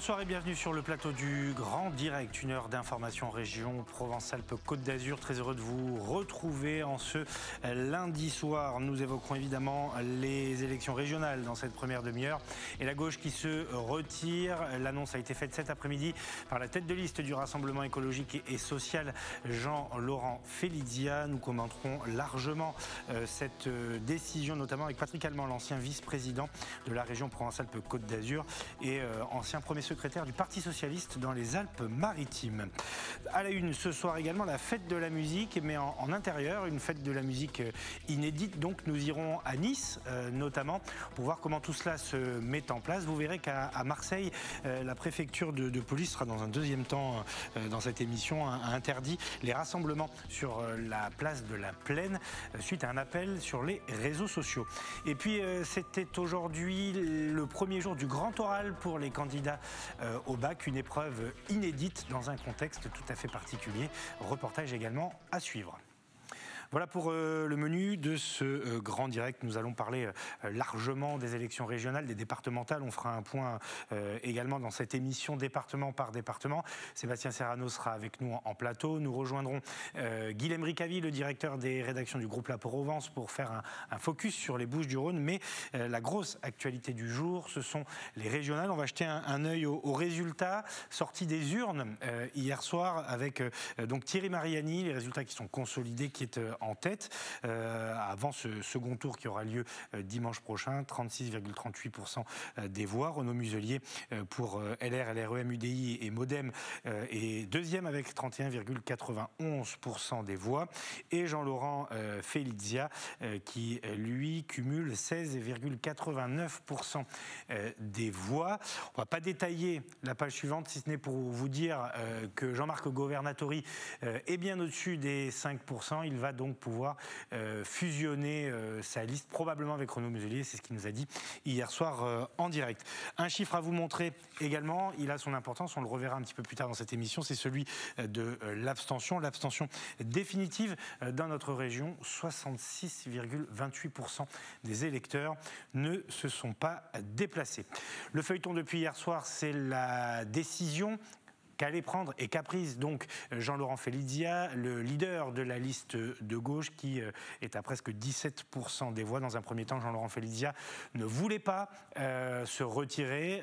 Bonsoir et bienvenue sur le plateau du Grand Direct, une heure d'information en région Provence-Alpes-Côte d'Azur. Très heureux de vous retrouver en ce lundi soir. Nous évoquerons évidemment les élections régionales dans cette première demi-heure et la gauche qui se retire. L'annonce a été faite cet après-midi par la tête de liste du Rassemblement écologique et social, Jean-Laurent Felizia. Nous commenterons largement cette décision, notamment avec Patrick Allemand, l'ancien vice-président de la région Provence-Alpes-Côte d'Azur et ancien premier secrétaire du Parti socialiste dans les Alpes-Maritimes. À la une ce soir également la fête de la musique, mais en intérieur, une fête de la musique inédite. Donc nous irons à Nice notamment pour voir comment tout cela se met en place. Vous verrez qu'à Marseille, la préfecture de police sera dans un deuxième temps dans cette émission, a interdit les rassemblements sur la place de la Plaine suite à un appel sur les réseaux sociaux. Et puis c'était aujourd'hui le premier jour du grand oral pour les candidats au bac, une épreuve inédite dans un contexte tout à fait particulier. Reportage également à suivre. Voilà pour le menu de ce grand direct. Nous allons parler largement des élections régionales, des départementales. On fera un point également dans cette émission département par département. Sébastien Serrano sera avec nous en plateau. Nous rejoindrons Guilhem Ricavi, le directeur des rédactions du groupe La Provence, pour faire un focus sur les Bouches-du-Rhône. Mais la grosse actualité du jour, ce sont les régionales. On va jeter un œil aux résultats sortis des urnes hier soir avec donc Thierry Mariani, les résultats qui sont consolidés, qui est en tête avant ce second tour qui aura lieu dimanche prochain, 36,38% des voix. Renaud Muselier pour LR, LREM, UDI et Modem est deuxième avec 31,91% des voix. Et Jean-Laurent Felizia qui, lui, cumule 16,89% des voix. On ne va pas détailler la page suivante, si ce n'est pour vous dire que Jean-Marc Governatori est bien au-dessus des 5%. Il va donc pouvoir fusionner sa liste, probablement avec Renaud Muselier, c'est ce qu'il nous a dit hier soir en direct. Un chiffre à vous montrer également, il a son importance, on le reverra un petit peu plus tard dans cette émission, c'est celui de l'abstention définitive dans notre région. 66,28% des électeurs ne se sont pas déplacés. Le feuilleton depuis hier soir, c'est la décision qu'allait prendre et qu'a prise donc Jean-Laurent Felizia, le leader de la liste de gauche qui est à presque 17% des voix. Dans un premier temps, Jean-Laurent Felizia ne voulait pas se retirer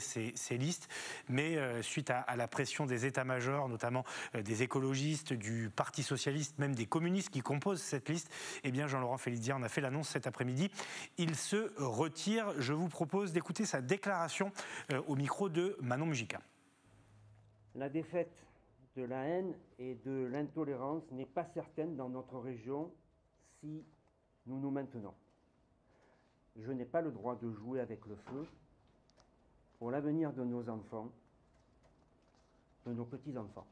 ses listes, mais suite à la pression des états-majors, notamment des écologistes, du Parti socialiste, même des communistes qui composent cette liste, eh bien Jean-Laurent Felizia en a fait l'annonce cet après-midi. Il se retire. Je vous propose d'écouter sa déclaration au micro de Manon Mujica. La défaite de la haine et de l'intolérance n'est pas certaine dans notre région si nous nous maintenons. Je n'ai pas le droit de jouer avec le feu pour l'avenir de nos enfants, de nos petits-enfants.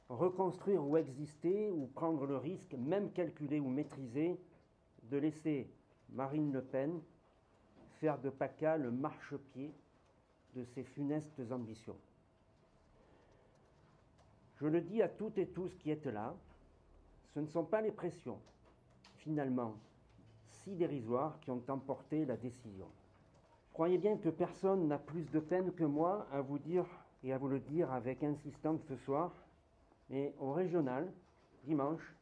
Reconstruire ou exister ou prendre le risque, même calculé ou maîtrisé, de laisser Marine Le Pen faire de PACA le marchepied de ces funestes ambitions. Je le dis à toutes et tous qui êtes là, ce ne sont pas les pressions, finalement, si dérisoires, qui ont emporté la décision. Croyez bien que personne n'a plus de peine que moi à vous dire et à vous le dire avec insistance ce soir, mais au régional, dimanche,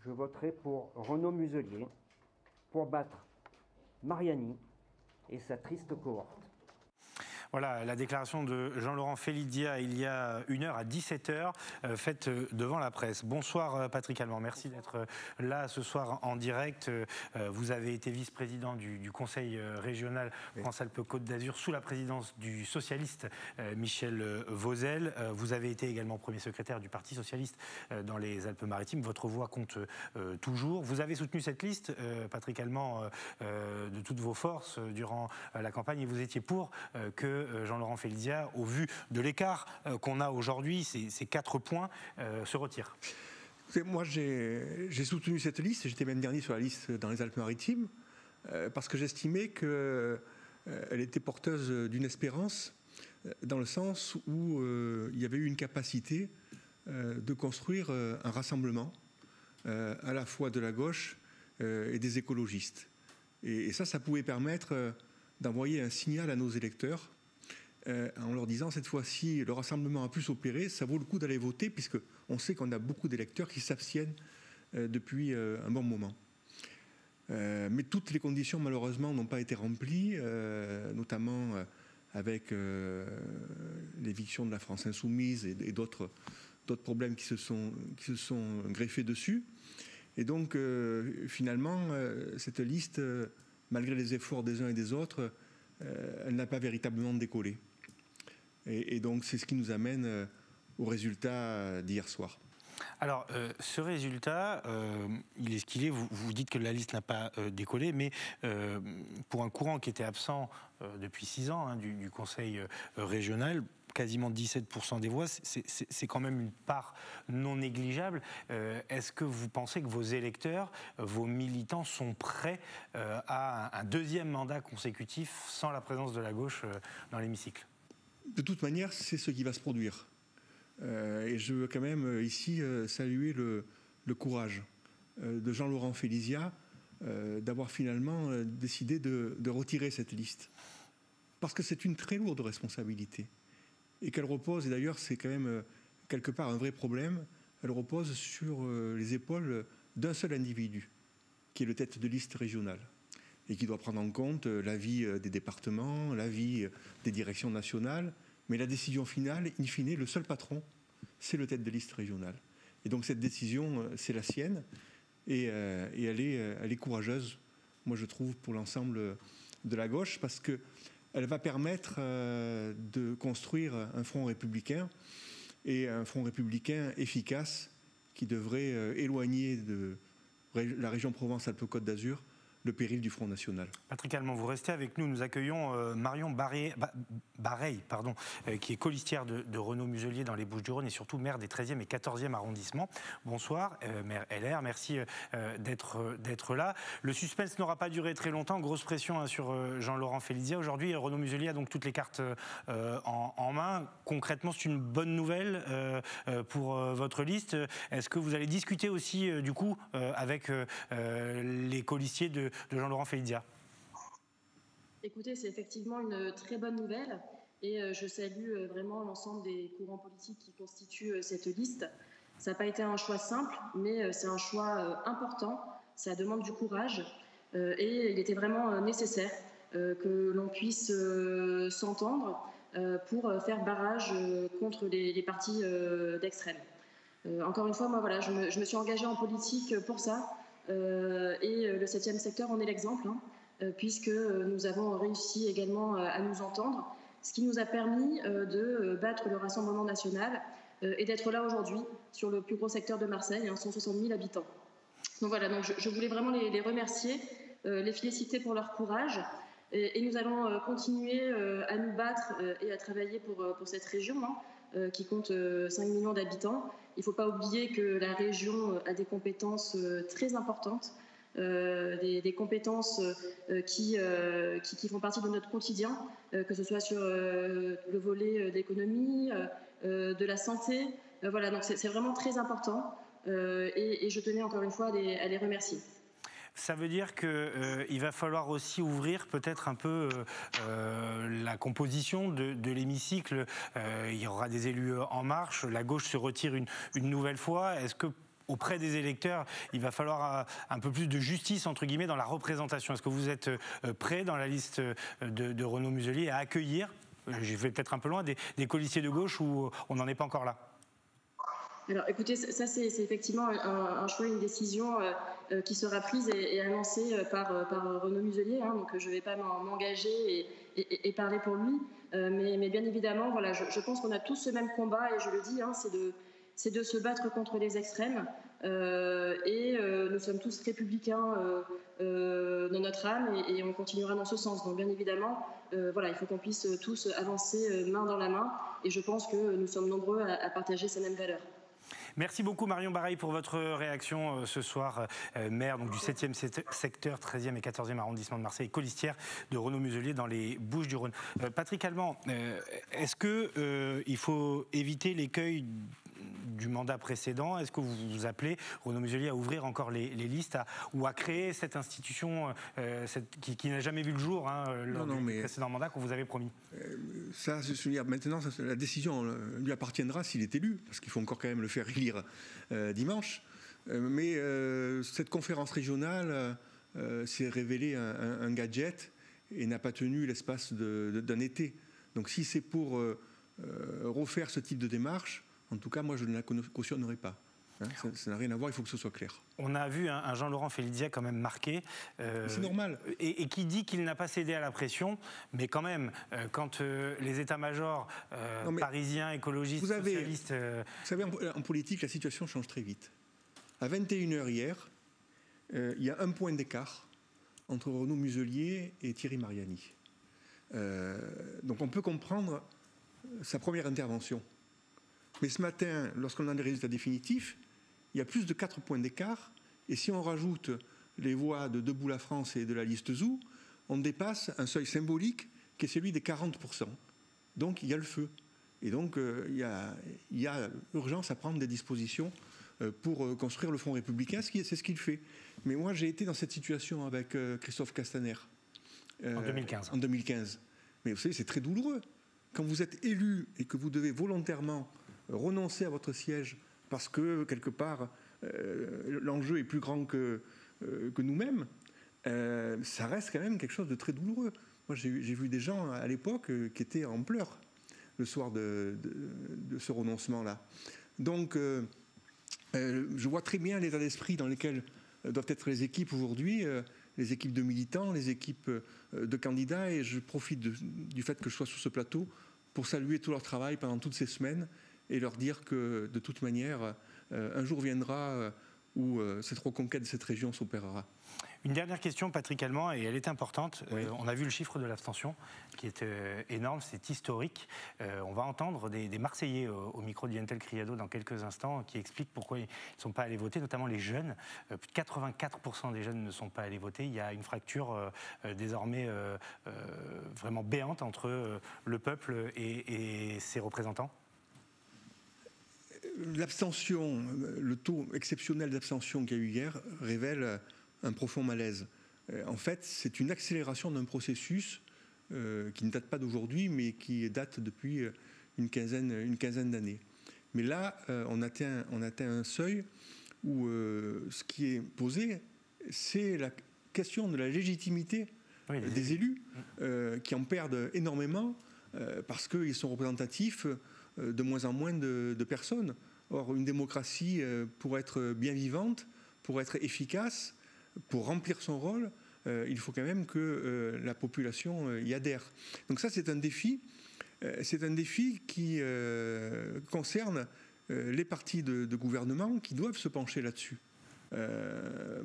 je voterai pour Renaud Muselier, pour battre Mariani et sa triste cohorte. Voilà la déclaration de Jean-Laurent Felizia il y a une heure à 17h, faite devant la presse. Bonsoir Patrick Allemand, merci d'être là ce soir en direct. Vous avez été vice-président du conseil régional France-Alpes-Côte d'Azur sous la présidence du socialiste Michel Vauzel. Vous avez été également premier secrétaire du Parti socialiste dans les Alpes-Maritimes. Votre voix compte toujours. Vous avez soutenu cette liste, Patrick Allemand, de toutes vos forces durant la campagne et vous étiez pour que Jean-Laurent Felizia, au vu de l'écart qu'on a aujourd'hui, ces 4 points, se retire. Moi, j'ai soutenu cette liste, j'étais même dernier sur la liste dans les Alpes-Maritimes, parce que j'estimais qu'elle était porteuse d'une espérance, dans le sens où il y avait eu une capacité de construire un rassemblement, à la fois de la gauche et des écologistes. Et ça pouvait permettre d'envoyer un signal à nos électeurs en leur disant cette fois-ci, le rassemblement a pu s'opérer, ça vaut le coup d'aller voter, puisqu'on sait qu'on a beaucoup d'électeurs qui s'abstiennent depuis un bon moment. Mais toutes les conditions, malheureusement, n'ont pas été remplies, notamment avec l'éviction de la France Insoumise et d'autres problèmes qui se sont greffés dessus. Et donc, finalement, cette liste, malgré les efforts des uns et des autres, elle n'a pas véritablement décollé. Et donc, c'est ce qui nous amène au résultat d'hier soir. Alors, ce résultat, il est ce qu'il est. Vous dites que la liste n'a pas décollé, mais pour un courant qui était absent depuis 6 ans du Conseil régional, quasiment 17% des voix, c'est quand même une part non négligeable. Est-ce que vous pensez que vos électeurs, vos militants sont prêts à un deuxième mandat consécutif sans la présence de la gauche dans l'hémicycle ? De toute manière, c'est ce qui va se produire. Et je veux quand même ici saluer le courage de Jean-Laurent Féliziat d'avoir finalement décidé de retirer cette liste. Parce que c'est une très lourde responsabilité. Et qu'elle repose, et d'ailleurs c'est quand même quelque part un vrai problème, elle repose sur les épaules d'un seul individu, qui est le tête de liste régionale, et qui doit prendre en compte l'avis des départements, l'avis des directions nationales, mais la décision finale, in fine, le seul patron, c'est le tête de liste régionale. Et donc cette décision, c'est la sienne, et elle est courageuse, moi je trouve, pour l'ensemble de la gauche, parce qu'elle va permettre de construire un front républicain, et un front républicain efficace, qui devrait éloigner de la région Provence-Alpes-Côte d'Azur le péril du Front National. Patrick Allemand, vous restez avec nous. Nous accueillons Marion Bareil, qui est colistière de Renaud Muselier dans les Bouches-du-Rhône et surtout maire des 13e et 14e arrondissements. Bonsoir, maire LR, merci d'être là. Le suspense n'aura pas duré très longtemps, grosse pression sur Jean-Laurent Féliziat. Aujourd'hui, Renaud Muselier a donc toutes les cartes en main. Concrètement, c'est une bonne nouvelle pour votre liste. Est-ce que vous allez discuter aussi, du coup, avec les colistiers de Jean-Laurent Féliziat? Écoutez, c'est effectivement une très bonne nouvelle et je salue vraiment l'ensemble des courants politiques qui constituent cette liste. Ça n'a pas été un choix simple, mais c'est un choix important, ça demande du courage et il était vraiment nécessaire que l'on puisse s'entendre pour faire barrage contre les partis d'extrême. Encore une fois, moi, voilà, je me suis engagée en politique pour ça. Et le 7e secteur en est l'exemple, puisque nous avons réussi également à nous entendre, ce qui nous a permis de battre le Rassemblement national et d'être là aujourd'hui sur le plus gros secteur de Marseille, 160 000 habitants. Donc voilà, donc je voulais vraiment les remercier, les féliciter pour leur courage, et nous allons continuer à nous battre et à travailler pour cette région qui compte 5 millions d'habitants. Il ne faut pas oublier que la région a des compétences très importantes, des compétences qui font partie de notre quotidien, que ce soit sur le volet d'économie, de la santé. Voilà, donc c'est vraiment très important et je tenais encore une fois à les remercier. Ça veut dire qu'il va falloir aussi ouvrir peut-être un peu la composition de l'hémicycle. Il y aura des élus En Marche, la gauche se retire une nouvelle fois. Est-ce que auprès des électeurs, il va falloir un peu plus de justice, entre guillemets, dans la représentation? Est-ce que vous êtes prêt dans la liste de Renaud Muselier à accueillir, je vais peut-être un peu loin, des colistiers de gauche où on n'en est pas encore là? Alors écoutez, ça c'est effectivement un choix, une décision qui sera prise et annoncée par Renaud Muselier, donc je ne vais pas m'engager et parler pour lui, mais bien évidemment, voilà, je pense qu'on a tous ce même combat et je le dis, c'est de se battre contre les extrêmes et nous sommes tous républicains dans notre âme et on continuera dans ce sens. Donc bien évidemment, voilà, il faut qu'on puisse tous avancer main dans la main et je pense que nous sommes nombreux à partager ces mêmes valeurs. Merci beaucoup Marion Bareil pour votre réaction ce soir, maire donc, du 7e secteur, 13e et 14e arrondissement de Marseille, colistière de Renaud Muselier dans les Bouches-du-Rhône. Patrick Allemand, est-ce qu'il faut éviter l'écueil du mandat précédent. Est-ce que vous appelez Renaud Muselier à ouvrir encore les listes ou à créer cette institution qui n'a jamais vu le jour lors du précédent mandat qu'on vous avait promis? Ça, je veux dire, maintenant, la décision lui appartiendra s'il est élu, parce qu'il faut encore quand même le faire élire dimanche. Mais cette conférence régionale s'est révélée un gadget et n'a pas tenu l'espace d'un été. Donc si c'est pour refaire ce type de démarche, en tout cas, moi, je ne la cautionnerai pas. Ça n'a rien à voir, il faut que ce soit clair. On a vu un Jean-Laurent Félidia quand même marqué. C'est normal. Et qui dit qu'il n'a pas cédé à la pression, mais quand même, quand les états-majors parisiens, écologistes, socialistes... Vous savez, en politique, la situation change très vite. À 21h hier, il y a 1 point d'écart entre Renaud Muselier et Thierry Mariani. Donc on peut comprendre sa première intervention. Mais ce matin, lorsqu'on a les résultats définitifs, il y a plus de 4 points d'écart. Et si on rajoute les voix de Debout la France et de la liste Zou, on dépasse un seuil symbolique qui est celui des 40%. Donc il y a le feu. Et donc il y a urgence à prendre des dispositions pour construire le Front républicain. C'est ce qu'il fait. Mais moi, j'ai été dans cette situation avec Christophe Castaner. En 2015. En 2015. Mais vous savez, c'est très douloureux. Quand vous êtes élu et que vous devez volontairement renoncer à votre siège parce que, quelque part, l'enjeu est plus grand que nous-mêmes, ça reste quand même quelque chose de très douloureux. Moi, j'ai vu des gens à l'époque qui étaient en pleurs le soir de ce renoncement-là. Donc, je vois très bien l'état d'esprit dans lequel doivent être les équipes aujourd'hui, les équipes de militants, les équipes de candidats, et je profite du fait que je sois sur ce plateau pour saluer tout leur travail pendant toutes ces semaines et leur dire que, de toute manière, un jour viendra où cette reconquête de cette région s'opérera. Une dernière question, Patrick Allemand, et elle est importante. Oui. On a vu le chiffre de l'abstention qui est énorme, c'est historique. On va entendre des Marseillais au micro de Lionel Criado dans quelques instants qui expliquent pourquoi ils ne sont pas allés voter, notamment les jeunes. Plus de 84% des jeunes ne sont pas allés voter. Il y a une fracture désormais vraiment béante entre le peuple et ses représentants. L'abstention, le taux exceptionnel d'abstention qu'il y a eu hier révèle un profond malaise. En fait, c'est une accélération d'un processus qui ne date pas d'aujourd'hui, mais qui date depuis une quinzaine d'années. Mais là, on atteint un seuil où ce qui est posé, c'est la question de la légitimité des élus, qui en perdent énormément parce qu'ils sont représentatifs de moins en moins de personnes. Or, une démocratie, pour être bien vivante, pour être efficace, pour remplir son rôle, il faut quand même que la population y adhère. Donc ça, c'est un défi. C'est un défi qui concerne les partis de gouvernement qui doivent se pencher là-dessus.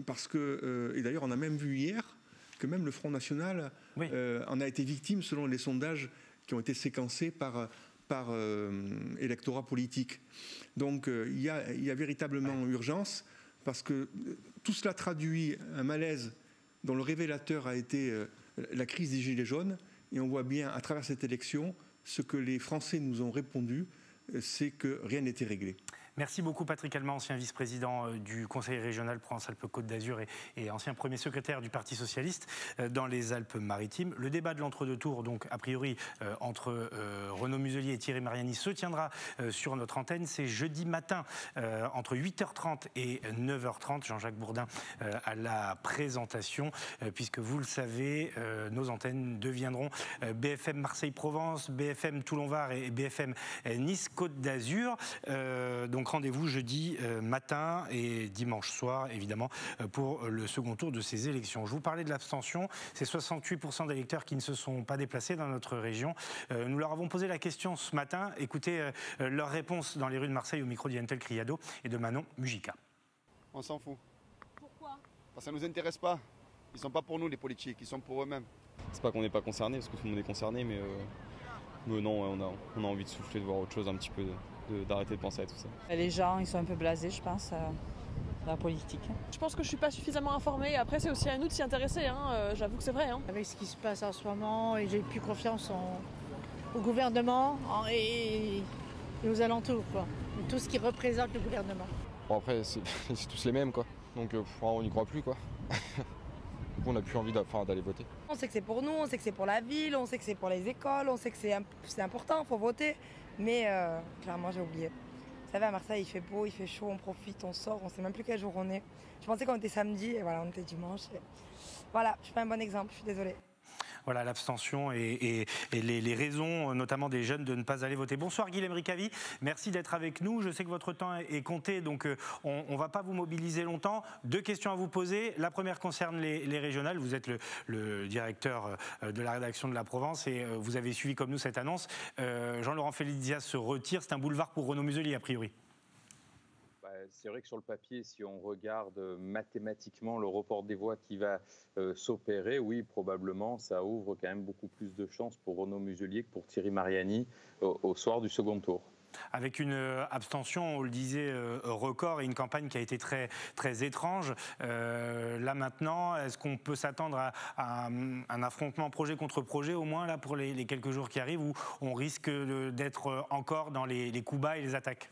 Parce que, et d'ailleurs, on a même vu hier que même le Front National en a été victime selon les sondages qui ont été séquencés par électorat politique. Donc il y a véritablement urgence, parce que tout cela traduit un malaise dont le révélateur a été la crise des Gilets jaunes, et on voit bien à travers cette élection ce que les Français nous ont répondu, c'est que rien n'était réglé. Merci beaucoup Patrick Allemand, ancien vice-président du Conseil régional Provence-Alpes-Côte d'Azur et ancien premier secrétaire du Parti socialiste dans les Alpes-Maritimes. Le débat de l'entre-deux tours, donc a priori entre Renaud Muselier et Thierry Mariani, se tiendra sur notre antenne. C'est jeudi matin entre 8h30 et 9h30. Jean-Jacques Bourdin à la présentation, puisque vous le savez, nos antennes deviendront BFM Marseille-Provence, BFM Toulon-Var et BFM Nice-Côte d'Azur. Donc rendez-vous jeudi matin et dimanche soir, évidemment, pour le second tour de ces élections. Je vous parlais de l'abstention. C'est 68% d'électeurs qui ne se sont pas déplacés dans notre région. Nous leur avons posé la question ce matin. Écoutez leur réponse dans les rues de Marseille au micro d'Yantel Criado et de Manon Mujica. On s'en fout. Pourquoi? Parce que ça ne nous intéresse pas. Ils ne sont pas pour nous, les politiques. Ils sont pour eux-mêmes. C'est pas qu'on n'est pas concerné, parce que tout le monde est concerné, mais non, on a envie de souffler, de voir autre chose un petit peu, d'arrêter de penser à tout ça. Les gens, ils sont un peu blasés, je pense, dans la politique. Je pense que je suis pas suffisamment informée. Après, c'est aussi à nous de s'y intéresser. J'avoue que c'est vrai. Avec ce qui se passe en ce moment, et j'ai plus confiance au gouvernement et et aux alentours, quoi. Tout ce qui représente le gouvernement. Bon, après, c'est tous les mêmes, quoi. Donc on n'y croit plus, quoi. Du coup, on n'a plus envie d'aller voter. On sait que c'est pour nous, on sait que c'est pour la ville, on sait que c'est pour les écoles, on sait que c'est important, il faut voter. Mais clairement, j'ai oublié. Vous savez, à Marseille, il fait beau, il fait chaud, on profite, on sort, on ne sait même plus quel jour on est. Je pensais qu'on était samedi, et voilà, on était dimanche. Et... Voilà, je suis pas un bon exemple, je suis désolée. Voilà l'abstention et les raisons, notamment des jeunes, de ne pas aller voter. Bonsoir Guilhem Ricavi, merci d'être avec nous. Je sais que votre temps est compté, donc on ne va pas vous mobiliser longtemps. 2 questions à vous poser. La première concerne les régionales. Vous êtes le directeur de la rédaction de La Provence et vous avez suivi comme nous cette annonce. Jean-Laurent Félix-Diaz se retire. C'est un boulevard pour Renaud Muselier, a priori. C'est vrai que sur le papier, si on regarde mathématiquement le report des voix qui va s'opérer, oui, probablement, ça ouvre quand même beaucoup plus de chances pour Renaud Muselier que pour Thierry Mariani au soir du second tour. Avec une abstention, on le disait, record et une campagne qui a été très, très étrange. Là maintenant, est-ce qu'on peut s'attendre à un affrontement projet contre projet, au moins là pour les quelques jours qui arrivent, où on risque d'être encore dans les coups bas et les attaques ?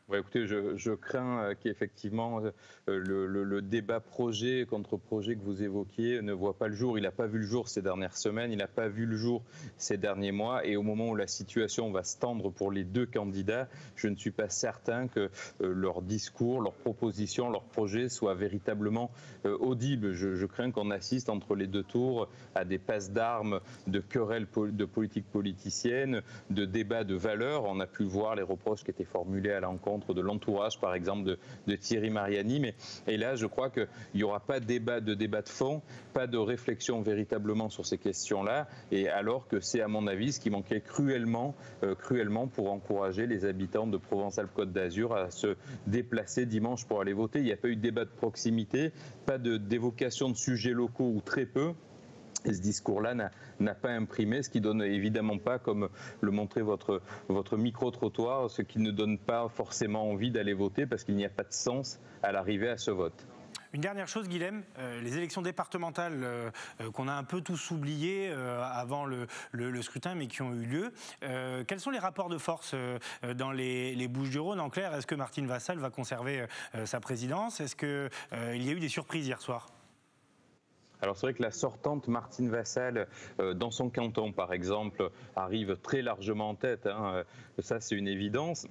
Ouais, écoutez, je crains qu'effectivement le débat projet contre projet que vous évoquiez ne voit pas le jour. Il n'a pas vu le jour ces dernières semaines, il n'a pas vu le jour ces derniers mois. Et au moment où la situation va se tendre pour les 2 candidats, je ne suis pas certain que leur discours, leurs propositions, leurs projets soient véritablement audibles. Je crains qu'on assiste entre les 2 tours à des passes d'armes, de querelles de politique politicienne, de débats de valeurs. On a pu voir les reproches qui étaient formulés à l'encontre de l'entourage, par exemple, de Thierry Mariani. Et là, je crois qu'il n'y aura pas de débat de fond, pas de réflexion véritablement sur ces questions-là, et alors que c'est, à mon avis, ce qui manquait cruellement pour encourager les habitants de Provence-Alpes-Côte d'Azur à se déplacer dimanche pour aller voter. Il n'y a pas eu de débat de proximité, pas d'évocation de sujets locaux ou très peu. Et ce discours-là n'a pas imprimé, ce qui donne évidemment pas, comme le montrait votre micro-trottoir, ce qui ne donne pas forcément envie d'aller voter parce qu'il n'y a pas de sens à l'arrivée à ce vote. Une dernière chose, Guilhem, les élections départementales qu'on a un peu tous oubliées avant le scrutin, mais qui ont eu lieu. Quels sont les rapports de force dans les Bouches-du-Rhône? En clair, est-ce que Martine Vassal va conserver sa présidence? Est-ce qu'il y a eu des surprises hier soir? Alors c'est vrai que la sortante Martine Vassal, dans son canton par exemple, arrive très largement en tête, hein. Ça c'est une évidence.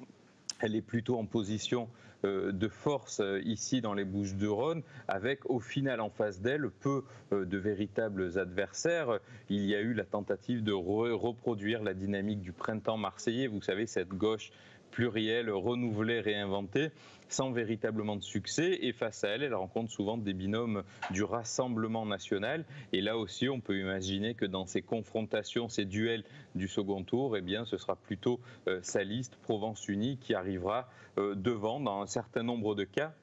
Elle est plutôt en position de force ici dans les Bouches-du-Rhône, avec au final en face d'elle peu de véritables adversaires. Il y a eu la tentative de reproduire la dynamique du printemps marseillais, vous savez, cette gauche plurielle, renouvelée, réinventée, sans véritablement de succès. Et face à elle, elle rencontre souvent des binômes du Rassemblement national. Et là aussi, on peut imaginer que dans ces confrontations, ces duels du second tour, eh bien, ce sera plutôt sa liste Provence Unie qui arrivera devant dans un certain nombre de cas.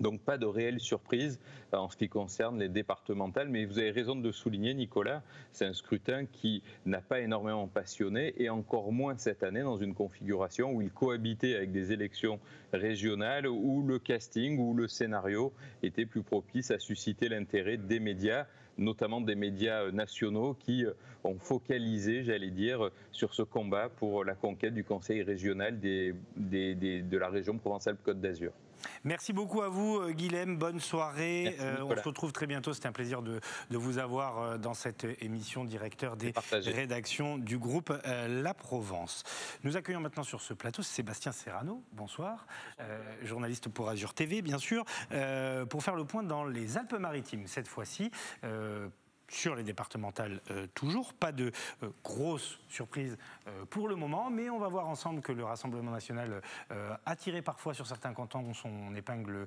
Donc pas de réelle surprise en ce qui concerne les départementales, mais vous avez raison de le souligner, Nicolas, c'est un scrutin qui n'a pas énormément passionné, et encore moins cette année dans une configuration où il cohabitait avec des élections régionales, où le casting, où le scénario était plus propice à susciter l'intérêt des médias, notamment des médias nationaux qui ont focalisé, j'allais dire, sur ce combat pour la conquête du conseil régional de la région Provence-Alpes-Côte d'Azur. Merci beaucoup à vous, Guilhem. Bonne soirée. On se retrouve très bientôt. C'était un plaisir de vous avoir dans cette émission, directeur des rédactions du groupe La Provence. Nous accueillons maintenant sur ce plateau Sébastien Serrano. Bonsoir. Journaliste pour Azur TV, bien sûr. Pour faire le point dans les Alpes-Maritimes, cette fois-ci. Sur les départementales toujours, pas de grosses surprises pour le moment, mais on va voir ensemble que le Rassemblement national a tiré parfois sur certains cantons son épingle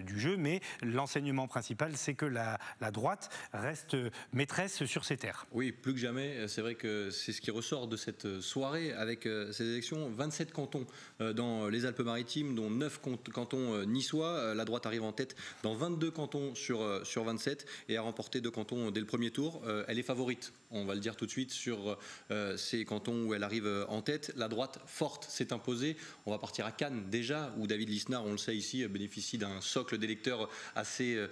du jeu, mais l'enseignement principal, c'est que la droite reste maîtresse sur ses terres. Oui, plus que jamais, c'est vrai que c'est ce qui ressort de cette soirée avec ces élections. 27 cantons dans les Alpes-Maritimes, dont 9 cantons niçois. La droite arrive en tête dans 22 cantons sur 27 et a remporté 2 cantons dès le premier premier tour, elle est favorite. On va le dire tout de suite sur ces cantons où elle arrive en tête. La droite forte s'est imposée. On va partir à Cannes déjà, où David Lisnard, on le sait ici, bénéficie d'un socle d'électeurs assez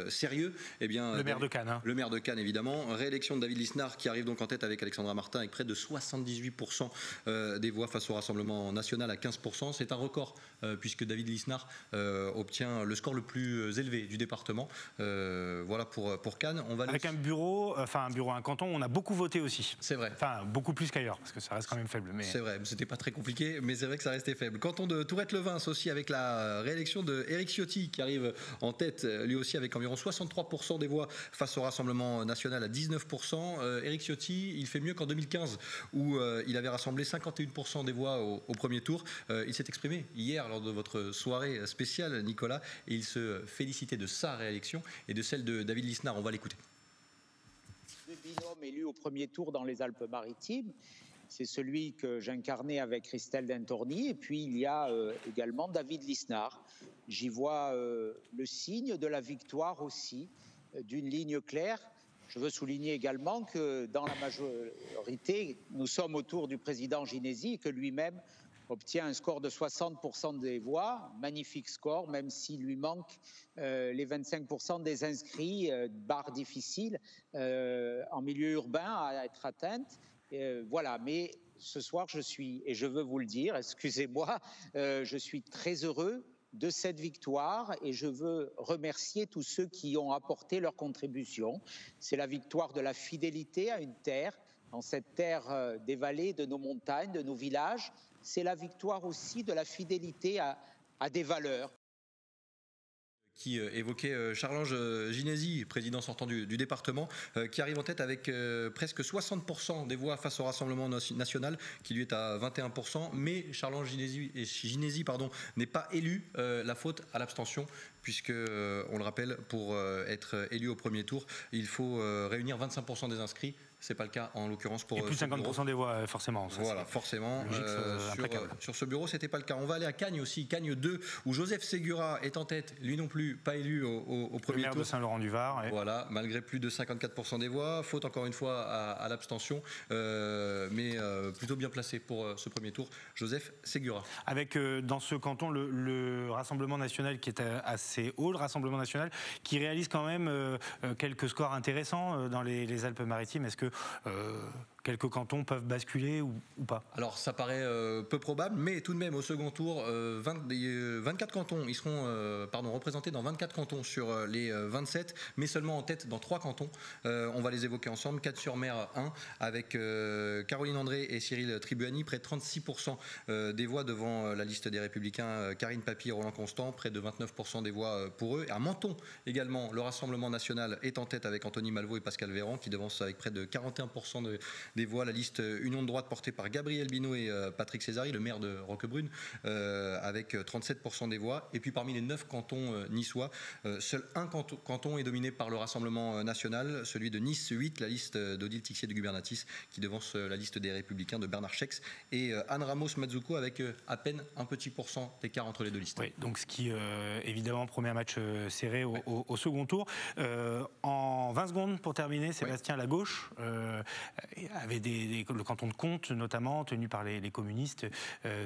sérieux. Eh bien, le maire de Cannes. Hein. Le maire de Cannes, évidemment. Réélection de David Lisnard qui arrive donc en tête avec Alexandra Martin, avec près de 78% des voix face au Rassemblement national à 15%. C'est un record, puisque David Lisnard obtient le score le plus élevé du département. Voilà pour Cannes. On va avec un bureau, un canton, on a beaucoup voté aussi. C'est vrai. Enfin, beaucoup plus qu'ailleurs, parce que ça reste quand même faible. Mais... C'est vrai, c'était pas très compliqué, mais c'est vrai que ça restait faible. Canton de Tourette-le-Vin aussi avec la réélection de Éric Ciotti qui arrive en tête, lui aussi avec environ 63% des voix face au Rassemblement national à 19%. Éric Ciotti, il fait mieux qu'en 2015 où il avait rassemblé 51% des voix au premier tour. Il s'est exprimé hier lors de votre soirée spéciale, Nicolas, et il se félicitait de sa réélection et de celle de David Lisnard. On va l'écouter. Le binôme élu au premier tour dans les Alpes-Maritimes, c'est celui que j'incarnais avec Christelle Dentorny. Et puis il y a également David Lisnard. J'y vois le signe de la victoire aussi, d'une ligne claire. Je veux souligner également que dans la majorité, nous sommes autour du président Ginesy et que lui-même obtient un score de 60% des voix, magnifique score, même s'il lui manque les 25% des inscrits, barre difficile en milieu urbain à être atteinte. Voilà, mais ce soir je suis, et je veux vous le dire, excusez-moi, je suis très heureux de cette victoire et je veux remercier tous ceux qui ont apporté leur contribution. C'est la victoire de la fidélité à une terre, dans cette terre des vallées, de nos montagnes, de nos villages. C'est la victoire aussi de la fidélité à des valeurs. Qui évoquait Charles-Ange Ginesy, président sortant du département, qui arrive en tête avec presque 60% des voix face au Rassemblement national, qui lui est à 21%. Mais Charles-Ange Ginesy n'est pas élu, la faute à l'abstention, puisque, on le rappelle, pour être élu au premier tour, il faut réunir 25% des inscrits. C'est pas le cas en l'occurrence pour. Et plus 50% des voix, forcément. Ça, voilà, forcément. Logique, sur ce bureau, c'était pas le cas. On va aller à Cagnes aussi, Cagnes 2, où Joseph Ségura est en tête, lui non plus pas élu au premier tour. Le maire de Saint-Laurent-du-Var. Ouais. Voilà, malgré plus de 54% des voix, faute encore une fois à l'abstention, mais plutôt bien placé pour ce premier tour, Joseph Ségura. Avec dans ce canton le Rassemblement national qui est assez haut, le Rassemblement national qui réalise quand même quelques scores intéressants dans les Alpes-Maritimes. Est-ce que quelques cantons peuvent basculer ou pas? Alors ça paraît peu probable, mais tout de même au second tour, 24 cantons, ils seront représentés dans 24 cantons sur les 27, mais seulement en tête dans 3 cantons. On va les évoquer ensemble. 4-sur-Mer 1 avec Caroline André et Cyril Tribuani, près de 36% des voix devant la liste des Républicains, Karine Papy et Roland Constant, près de 29% des voix pour eux. Et à Menton également, le Rassemblement national est en tête avec Anthony Malvaux et Pascal Véran qui devancent avec près de 41% des voix la liste Union de droite portée par Gabriel Binot et Patrick Césari, le maire de Roquebrune, avec 37% des voix. Et puis parmi les 9 cantons niçois, seul un canton est dominé par le Rassemblement national, celui de Nice 8, la liste d'Odile Tixier de Gubernatis, qui devance la liste des Républicains de Bernard Chex et Anne Ramos-Mazzucco avec à peine un petit pourcent d'écart entre les deux listes. Oui, donc ce qui évidemment promet un match serré au second tour. En 20 secondes pour terminer, Sébastien Lagauche avait le canton de Comtes notamment, tenu par les communistes,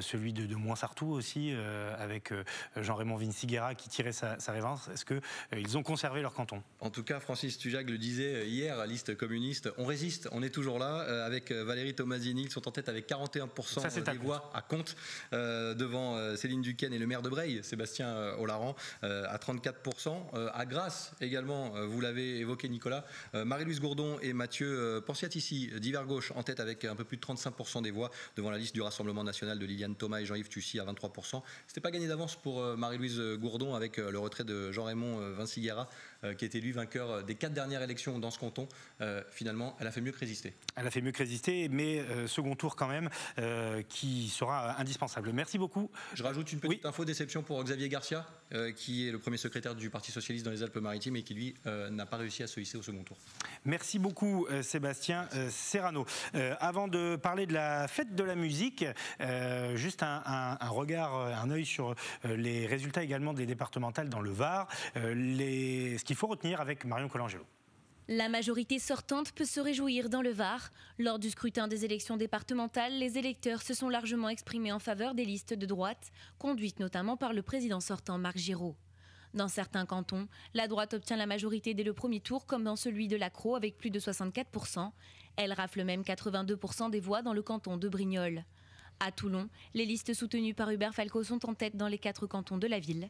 celui de Moinsartou aussi, avec Jean-Raymond Vinciguerra qui tirait sa révérence. Est-ce qu'ils ont conservé leur canton? En tout cas, Francis Tujag le disait hier, liste communiste, on résiste, on est toujours là, avec Valérie Tomasini, ils sont en tête avec 41% des voix à Comtes, devant Céline Duquesne et le maire de Breil, Sébastien Olaran, à 34%. À Grasse également, vous l'avez évoqué Nicolas, Marie-Louise Gourdon et Mathieu Porciat-Ici, divers gauche, en tête avec un peu plus de 35% des voix devant la liste du Rassemblement national de Liliane Thomas et Jean-Yves Tussy à 23%. C'était pas gagné d'avance pour Marie-Louise Gourdon avec le retrait de Jean-Raymond Vinciguerra, qui était lui vainqueur des 4 dernières élections dans ce canton. Finalement, elle a fait mieux que résister. Elle a fait mieux que résister, mais second tour quand même, qui sera indispensable. Merci beaucoup. Je rajoute une petite info déception pour Xavier Garcia, qui est le premier secrétaire du Parti Socialiste dans les Alpes-Maritimes et qui, lui, n'a pas réussi à se hisser au second tour. Merci beaucoup, Sébastien Serrano. Avant de parler de la fête de la musique, juste un regard, un œil sur les résultats également des départementales dans le Var. Ce qu'il faut retenir avec Marion Colangelo. La majorité sortante peut se réjouir dans le Var. Lors du scrutin des élections départementales, les électeurs se sont largement exprimés en faveur des listes de droite, conduites notamment par le président sortant Marc Giraud. Dans certains cantons, la droite obtient la majorité dès le premier tour, comme dans celui de Lacros avec plus de 64%. Elle rafle même 82% des voix dans le canton de Brignoles. À Toulon, les listes soutenues par Hubert Falco sont en tête dans les 4 cantons de la ville.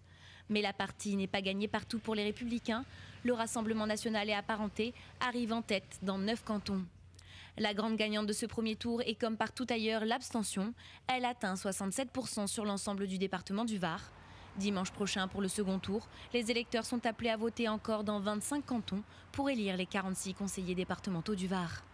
Mais la partie n'est pas gagnée partout pour les Républicains. Le Rassemblement national et apparenté arrive en tête dans 9 cantons. La grande gagnante de ce premier tour est, comme partout ailleurs, l'abstention. Elle atteint 67% sur l'ensemble du département du Var. Dimanche prochain, pour le second tour, les électeurs sont appelés à voter encore dans 25 cantons pour élire les 46 conseillers départementaux du Var.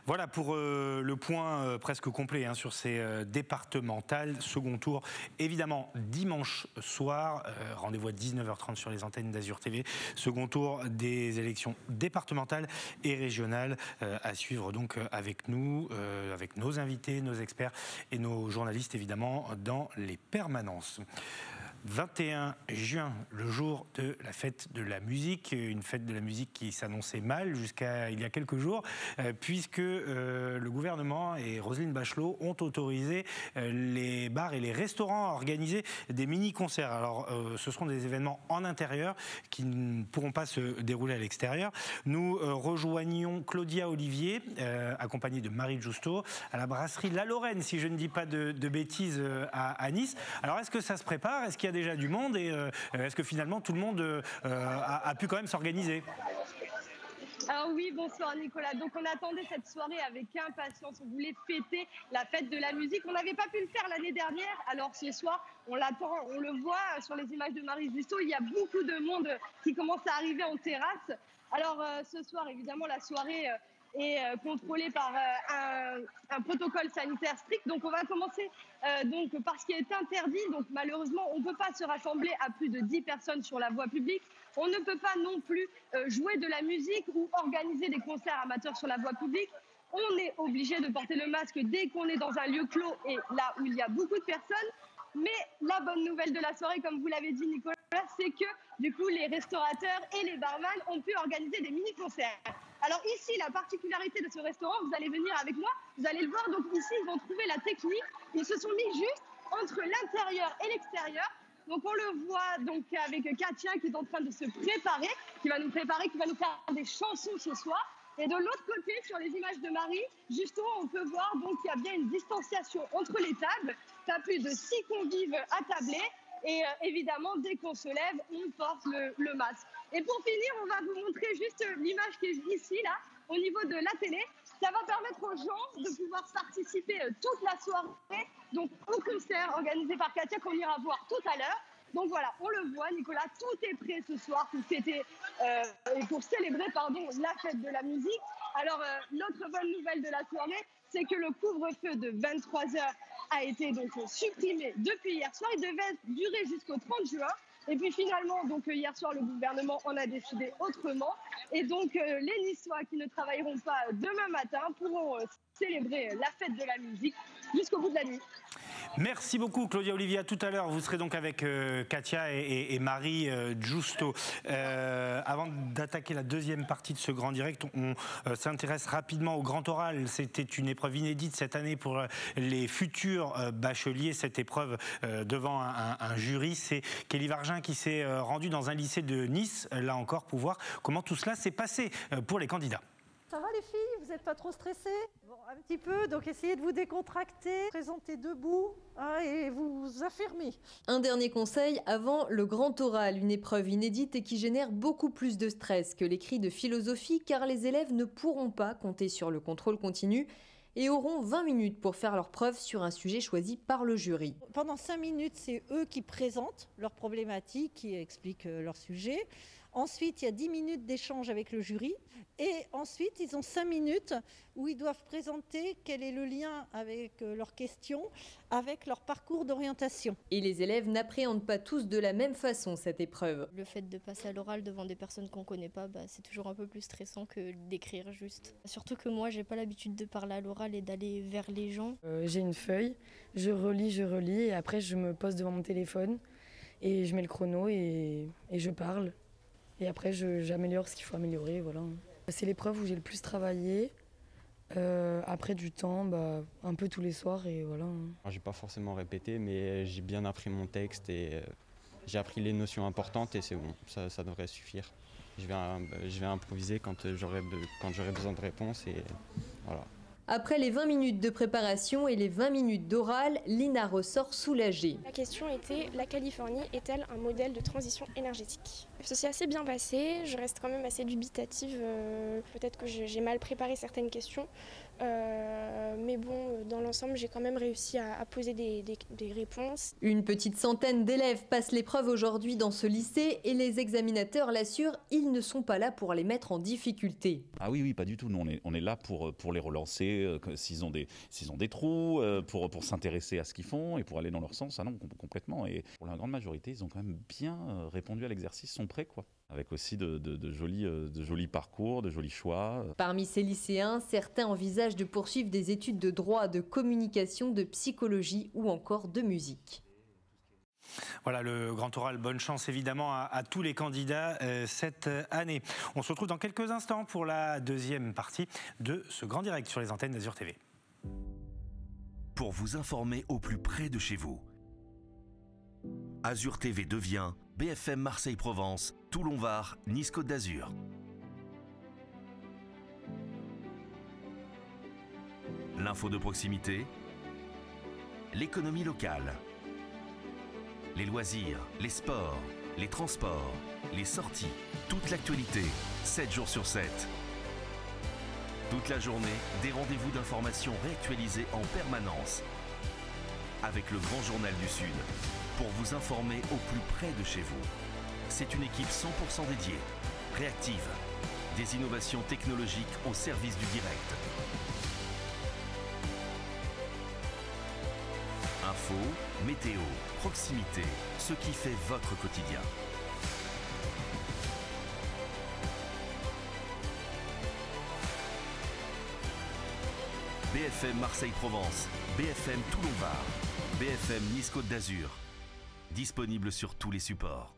Voilà pour le point presque complet sur ces départementales. Second tour, évidemment, dimanche soir. Rendez-vous à 19h30 sur les antennes d'Azur TV. Second tour des élections départementales et régionales à suivre donc avec nous, avec nos invités, nos experts et nos journalistes, évidemment, dans les permanences. 21 juin, le jour de la fête de la musique, une fête de la musique qui s'annonçait mal jusqu'à il y a quelques jours, puisque le gouvernement et Roselyne Bachelot ont autorisé les bars et les restaurants à organiser des mini-concerts. Alors, ce seront des événements en intérieur qui ne pourront pas se dérouler à l'extérieur. Nous rejoignons Claudia Olivier, accompagnée de Marie Justo, à la brasserie La Lorraine, si je ne dis pas de bêtises, à Nice. Alors, est-ce que ça se prépare ? Est-ce qu'il y a déjà du monde et est-ce que finalement tout le monde a pu quand même s'organiser ? Alors oui, bonsoir Nicolas. Donc on attendait cette soirée avec impatience. On voulait fêter la fête de la musique. On n'avait pas pu le faire l'année dernière. Alors ce soir, on l'attend, on le voit sur les images de Marie Justo. Il y a beaucoup de monde qui commence à arriver en terrasse. Alors ce soir, évidemment, la soirée est contrôlée par un protocole sanitaire strict. Donc on va commencer donc par ce qui est interdit. Donc malheureusement, on ne peut pas se rassembler à plus de 10 personnes sur la voie publique. On ne peut pas non plus jouer de la musique ou organiser des concerts amateurs sur la voie publique. On est obligé de porter le masque dès qu'on est dans un lieu clos et là où il y a beaucoup de personnes. Mais la bonne nouvelle de la soirée, comme vous l'avez dit Nicolas, c'est que du coup les restaurateurs et les barman ont pu organiser des mini-concerts. Alors ici, la particularité de ce restaurant, vous allez venir avec moi, vous allez le voir, donc ici ils ont trouvé la technique, ils se sont mis juste entre l'intérieur et l'extérieur. Donc on le voit donc avec Katia qui est en train de se préparer, qui va nous faire des chansons ce soir. Et de l'autre côté, sur les images de Marie, justement, on peut voir donc qu'il y a bien une distanciation entre les tables. Il y a plus de 6 convives attablés. Et évidemment, dès qu'on se lève, on porte le masque. Et pour finir, on va vous montrer juste l'image qui est ici, là, au niveau de la télé. Ça va permettre aux gens de pouvoir participer toute la soirée donc au concert organisé par Katia qu'on ira voir tout à l'heure. Donc voilà, on le voit, Nicolas, tout est prêt ce soir pour fêter et pour célébrer la fête de la musique. Alors, l'autre bonne nouvelle de la soirée, c'est que le couvre-feu de 23h a été donc supprimé depuis hier soir. Il devait durer jusqu'au 30 juin. Et puis finalement, donc hier soir, le gouvernement en a décidé autrement. Et donc, les Niçois qui ne travailleront pas demain matin pourront célébrer la fête de la musique jusqu'au bout de la nuit. Merci beaucoup Claudia Olivier, à tout à l'heure. Vous serez donc avec Katia et Marie Justo. Avant d'attaquer la deuxième partie de ce grand direct, on s'intéresse rapidement au grand oral. C'était une épreuve inédite cette année pour les futurs bacheliers. Cette épreuve devant un jury, c'est Kelly Vargin qui s'est rendu dans un lycée de Nice, là encore pour voir comment tout cela s'est passé pour les candidats. Ça va les filles, vous n'êtes pas trop stressées? Bon, un petit peu, donc essayez de vous décontracter, présentez debout et vous affirmez. Un dernier conseil avant le grand oral, une épreuve inédite et qui génère beaucoup plus de stress que l'écrit de philosophie car les élèves ne pourront pas compter sur le contrôle continu et auront 20 minutes pour faire leur preuve sur un sujet choisi par le jury. Pendant 5 minutes, c'est eux qui présentent leurs problématiques, qui expliquent leur sujet. Ensuite, il y a 10 minutes d'échange avec le jury. Et ensuite, ils ont 5 minutes où ils doivent présenter quel est le lien avec leurs questions, avec leur parcours d'orientation. Et les élèves n'appréhendent pas tous de la même façon cette épreuve. Le fait de passer à l'oral devant des personnes qu'on ne connaît pas, c'est toujours un peu plus stressant que d'écrire juste. Surtout que moi, j'ai pas l'habitude de parler à l'oral et d'aller vers les gens. J'ai une feuille, je relis et après je me pose devant mon téléphone et je mets le chrono et je parle. Et après, j'améliore ce qu'il faut améliorer. Voilà. C'est l'épreuve où j'ai le plus travaillé. Après du temps, un peu tous les soirs et voilà. J'ai pas forcément répété, mais j'ai bien appris mon texte et j'ai appris les notions importantes et c'est bon, ça devrait suffire. Je vais improviser quand j'aurai besoin de réponses et voilà. Après les 20 minutes de préparation et les 20 minutes d'oral, Lina ressort soulagée. La question était, la Californie est-elle un modèle de transition énergétique ? Ça s'est assez bien passé, je reste quand même assez dubitative, peut-être que j'ai mal préparé certaines questions, mais bon, dans l'ensemble, j'ai quand même réussi à poser des réponses. Une petite centaine d'élèves passent l'épreuve aujourd'hui dans ce lycée et les examinateurs l'assurent, ils ne sont pas là pour les mettre en difficulté. Ah oui, pas du tout, nous on est là pour les relancer, s'ils ont des trous, pour s'intéresser à ce qu'ils font et pour aller dans leur sens, non, complètement. Et pour la grande majorité, ils ont quand même bien répondu à l'exercice, sont prêts, quoi. Avec aussi de jolis parcours, de jolis choix. Parmi ces lycéens, certains envisagent de poursuivre des études de droit, de communication, de psychologie ou encore de musique. Voilà le grand oral, bonne chance évidemment à tous les candidats cette année. On se retrouve dans quelques instants pour la deuxième partie de ce grand direct sur les antennes d'Azur TV. Pour vous informer au plus près de chez vous, Azur TV devient BFM Marseille-Provence, Toulon-Var, Nice-Côte d'Azur. L'info de proximité, l'économie locale, les loisirs, les sports, les transports, les sorties, toute l'actualité, 7 jours sur 7. Toute la journée, des rendez-vous d'information réactualisés en permanence. Avec le Grand Journal du Sud, pour vous informer au plus près de chez vous. C'est une équipe 100% dédiée, réactive, des innovations technologiques au service du direct. Info, météo, proximité, ce qui fait votre quotidien. BFM Marseille-Provence, BFM Toulon-Var, BFM Nice-Côte d'Azur. Disponible sur tous les supports.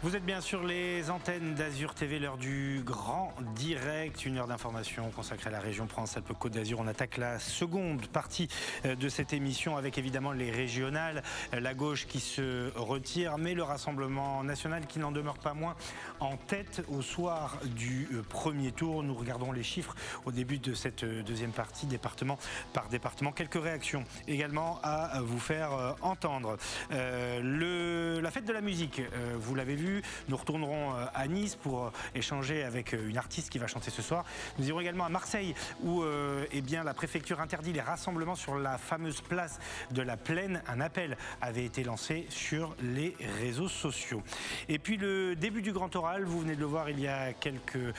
Vous êtes bien sur les antennes d'Azur TV, l'heure du grand direct, une heure d'information consacrée à la région Provence-Alpes-Côte d'Azur. On attaque la seconde partie de cette émission avec évidemment les régionales, la gauche qui se retire, mais le Rassemblement national qui n'en demeure pas moins en tête au soir du premier tour. Nous regardons les chiffres au début de cette deuxième partie, département par département. Quelques réactions également à vous faire entendre. La fête de la musique, vous l'avez vu. Nous retournerons à Nice pour échanger avec une artiste qui va chanter ce soir. Nous irons également à Marseille où la préfecture interdit les rassemblements sur la fameuse place de la Plaine. Un appel avait été lancé sur les réseaux sociaux. Et puis le début du grand oral, vous venez de le voir il y a quelques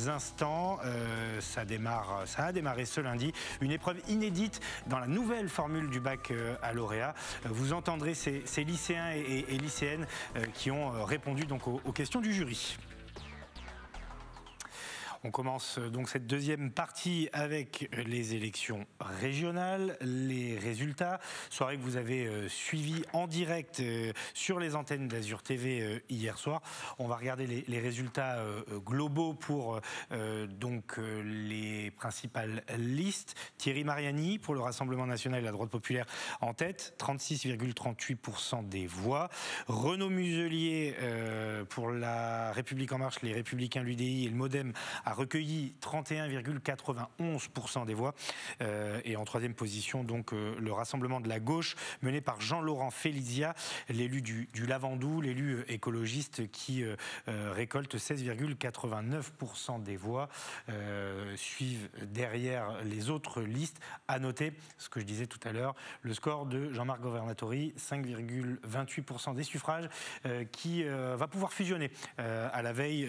instants. Ça a démarré ce lundi. Une épreuve inédite dans la nouvelle formule du bac à lauréat. Vous entendrez ces lycéens et lycéennes qui ont répondu donc aux questions du jury. On commence donc cette deuxième partie avec les élections régionales, les résultats. Soirée que vous avez suivi en direct sur les antennes d'Azur TV hier soir. On va regarder les résultats globaux pour les principales listes. Thierry Mariani pour le Rassemblement national et la droite populaire en tête, 36,38% des voix. Renaud Muselier pour la République en marche, les Républicains, l'UDI et le MoDem a recueilli 31,91% des voix. Et en troisième position, donc, le Rassemblement de la gauche, mené par Jean-Laurent Félizia, l'élu du Lavandou, l'élu écologiste qui récolte 16,89% des voix. Suivent derrière les autres listes. À noter, ce que je disais tout à l'heure, le score de Jean-Marc Governatori, 5,28% des suffrages, qui va pouvoir fusionner à la veille,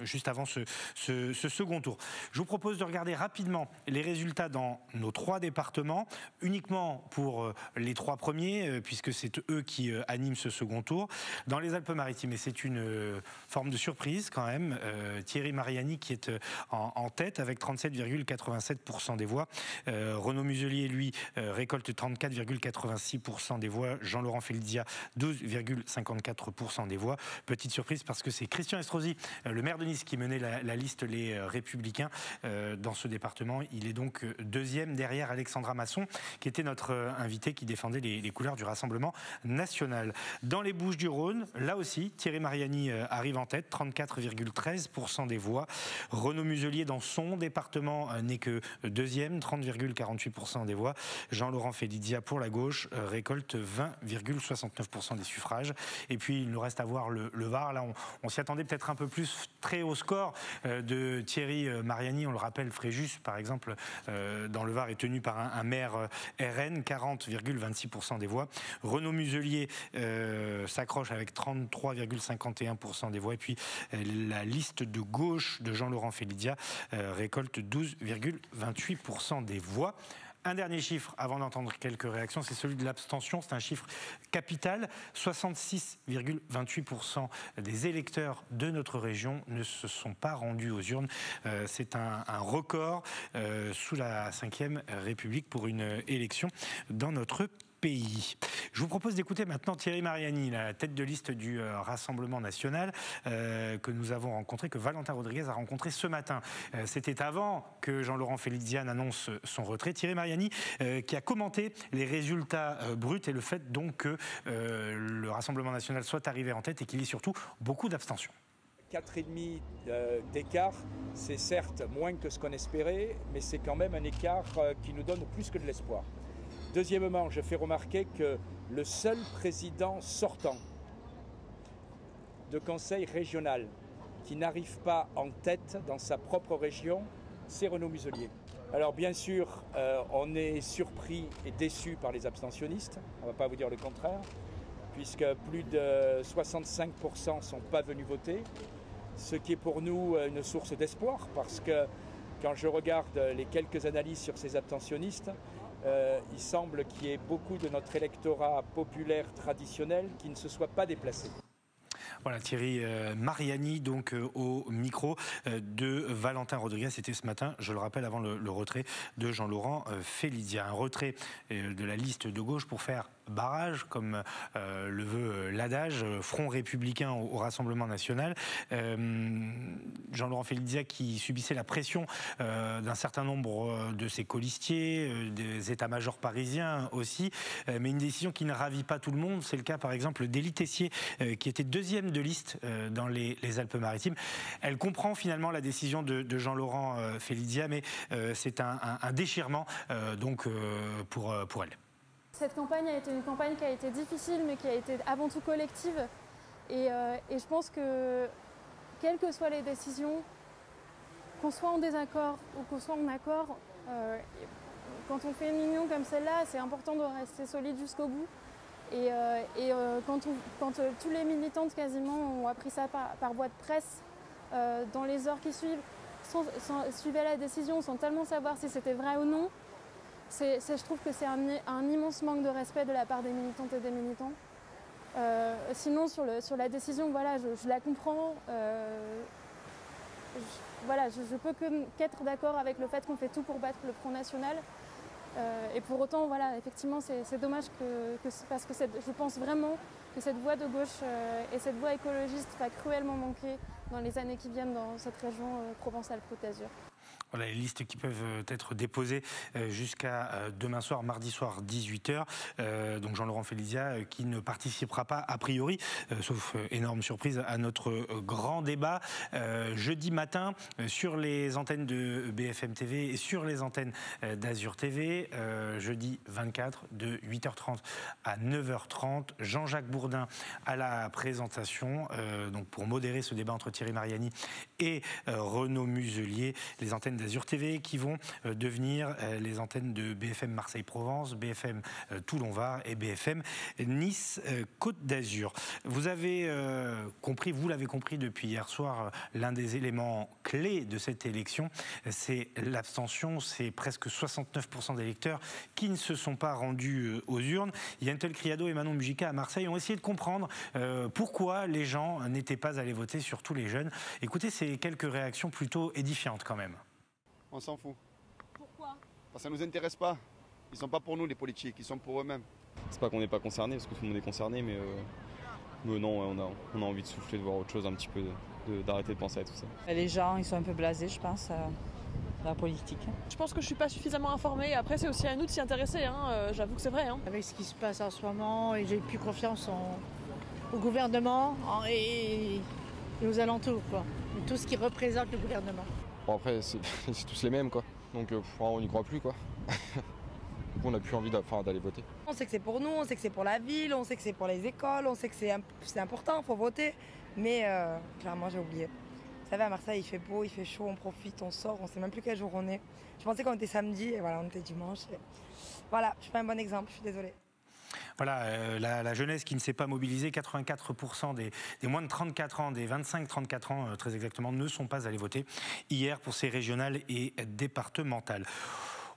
juste avant ce ce second tour. Je vous propose de regarder rapidement les résultats dans nos 3 départements, uniquement pour les 3 premiers, puisque c'est eux qui animent ce second tour. Dans les Alpes-Maritimes, et c'est une forme de surprise quand même, Thierry Mariani qui est en tête avec 37,87% des voix. Renaud Muselier, lui, récolte 34,86% des voix. Jean-Laurent Félidia, 12,54% des voix. Petite surprise parce que c'est Christian Estrosi, le maire de Nice, qui menait la liste Les Républicains dans ce département. Il est donc deuxième derrière Alexandra Masson, qui était notre invité, qui défendait les couleurs du Rassemblement national. Dans les Bouches-du-Rhône, là aussi, Thierry Mariani arrive en tête, 34,13% des voix. Renaud Muselier, dans son département, n'est que deuxième, 30,48% des voix. Jean-Laurent Félidia, pour la gauche, récolte 20,69% des suffrages. Et puis, il nous reste à voir le Var. Là, on s'y attendait peut-être un peu plus, très haut score de Thierry Mariani. On le rappelle, Fréjus, par exemple, dans le Var, est tenu par un maire RN, 40,26% des voix. Renaud Muselier s'accroche avec 33,51% des voix. Et puis, la liste de gauche de Jean-Laurent Félidia récolte 12,28% des voix. Un dernier chiffre avant d'entendre quelques réactions, c'est celui de l'abstention. C'est un chiffre capital. 66,28% des électeurs de notre région ne se sont pas rendus aux urnes. C'est un record sous la Ve République pour une élection dans notre pays. Je vous propose d'écouter maintenant Thierry Mariani, la tête de liste du Rassemblement national que nous avons rencontré, que Valentin Rodriguez a rencontré ce matin. C'était avant que Jean-Laurent Félidia annonce son retrait. Thierry Mariani qui a commenté les résultats bruts et le fait donc que le Rassemblement national soit arrivé en tête et qu'il y ait surtout beaucoup d'abstention. 4,5 d'écart, c'est certes moins que ce qu'on espérait, mais c'est quand même un écart qui nous donne plus que de l'espoir. Deuxièmement, je fais remarquer que le seul président sortant de conseil régional qui n'arrive pas en tête dans sa propre région, c'est Renaud Muselier. Alors bien sûr, on est surpris et déçu par les abstentionnistes, on ne va pas vous dire le contraire, puisque plus de 65% ne sont pas venus voter, ce qui est pour nous une source d'espoir, parce que quand je regarde les quelques analyses sur ces abstentionnistes, il semble qu'il y ait beaucoup de notre électorat populaire traditionnel qui ne se soit pas déplacé. Voilà, Thierry Mariani, donc au micro de Valentin Rodriguez. C'était ce matin, je le rappelle, avant le retrait de Jean-Laurent Félidia. Un retrait de la liste de gauche pour faire barrage, comme le veut l'adage, front républicain au Rassemblement national. Jean-Laurent Félidia qui subissait la pression d'un certain nombre de ses colistiers, des états-majors parisiens aussi, mais une décision qui ne ravit pas tout le monde. C'est le cas par exemple d'Élie Tessier, qui était deuxième de liste dans les Alpes-Maritimes. Elle comprend finalement la décision de Jean-Laurent Félidia, mais c'est un déchirement donc pour elle. Cette campagne a été une campagne qui a été difficile, mais qui a été avant tout collective. Et je pense que, quelles que soient les décisions, qu'on soit en désaccord ou qu'on soit en accord, quand on fait une union comme celle-là, c'est important de rester solide jusqu'au bout. Et quand tous les militantes quasiment ont appris ça par voie de presse, dans les heures qui suivent, suivaient la décision sans tellement savoir si c'était vrai ou non, je trouve que c'est un immense manque de respect de la part des militantes et des militants. Sinon, sur la décision, voilà, je la comprends. Je peux qu'être d'accord avec le fait qu'on fait tout pour battre le Front National. Et pour autant, voilà, effectivement, c'est dommage parce que je pense vraiment que cette voie de gauche et cette voie écologiste va cruellement manquer dans les années qui viennent dans cette région Provence-Alpes-Côte d'Azur. Voilà les listes qui peuvent être déposées jusqu'à demain soir, mardi soir, 18h. Donc Jean-Laurent Félidia qui ne participera pas a priori, sauf énorme surprise, à notre grand débat jeudi matin sur les antennes de BFM TV et sur les antennes d'Azur TV. Jeudi 24 de 8h30 à 9h30. Jean-Jacques Bourdin à la présentation donc pour modérer ce débat entre Thierry Mariani et Renaud Muselier. Les antennes antennes d'Azur TV qui vont devenir les antennes de BFM Marseille-Provence, BFM Toulon-Var et BFM Nice-Côte d'Azur. Vous avez compris, vous l'avez compris depuis hier soir, l'un des éléments clés de cette élection, c'est l'abstention. C'est presque 69% d'électeurs qui ne se sont pas rendus aux urnes. Yantel Criado et Manon Mujica à Marseille ont essayé de comprendre pourquoi les gens n'étaient pas allés voter, surtout les jeunes. Écoutez ces quelques réactions plutôt édifiantes quand même. On s'en fout. Pourquoi? Parce que ça ne nous intéresse pas. Ils ne sont pas pour nous les politiques, ils sont pour eux-mêmes. C'est pas qu'on n'est pas concerné, parce que tout le monde est concerné, mais non, on a envie de souffler, de voir autre chose un petit peu, d'arrêter de penser à tout ça. Les gens, ils sont un peu blasés, je pense, la politique. Je pense que je suis pas suffisamment informée. Après, c'est aussi à nous de s'y intéresser. J'avoue que c'est vrai. Avec ce qui se passe en ce moment, et j'ai plus confiance au gouvernement et aux alentours, quoi. Et tout ce qui représente le gouvernement. Bon, après, c'est tous les mêmes, quoi. Donc on n'y croit plus, quoi. On n'a plus envie d'aller voter. On sait que c'est pour nous, on sait que c'est pour la ville, on sait que c'est pour les écoles, on sait que c'est important, il faut voter. Mais clairement, j'ai oublié. Vous savez, à Marseille, il fait beau, il fait chaud, on profite, on sort, on ne sait même plus quel jour on est. Je pensais qu'on était samedi, et voilà, on était dimanche. Et voilà, je suis pas un bon exemple, je suis désolée. Voilà, la jeunesse qui ne s'est pas mobilisée, 84% des moins de 34 ans, des 25-34 ans très exactement, ne sont pas allés voter hier pour ces régionales et départementales.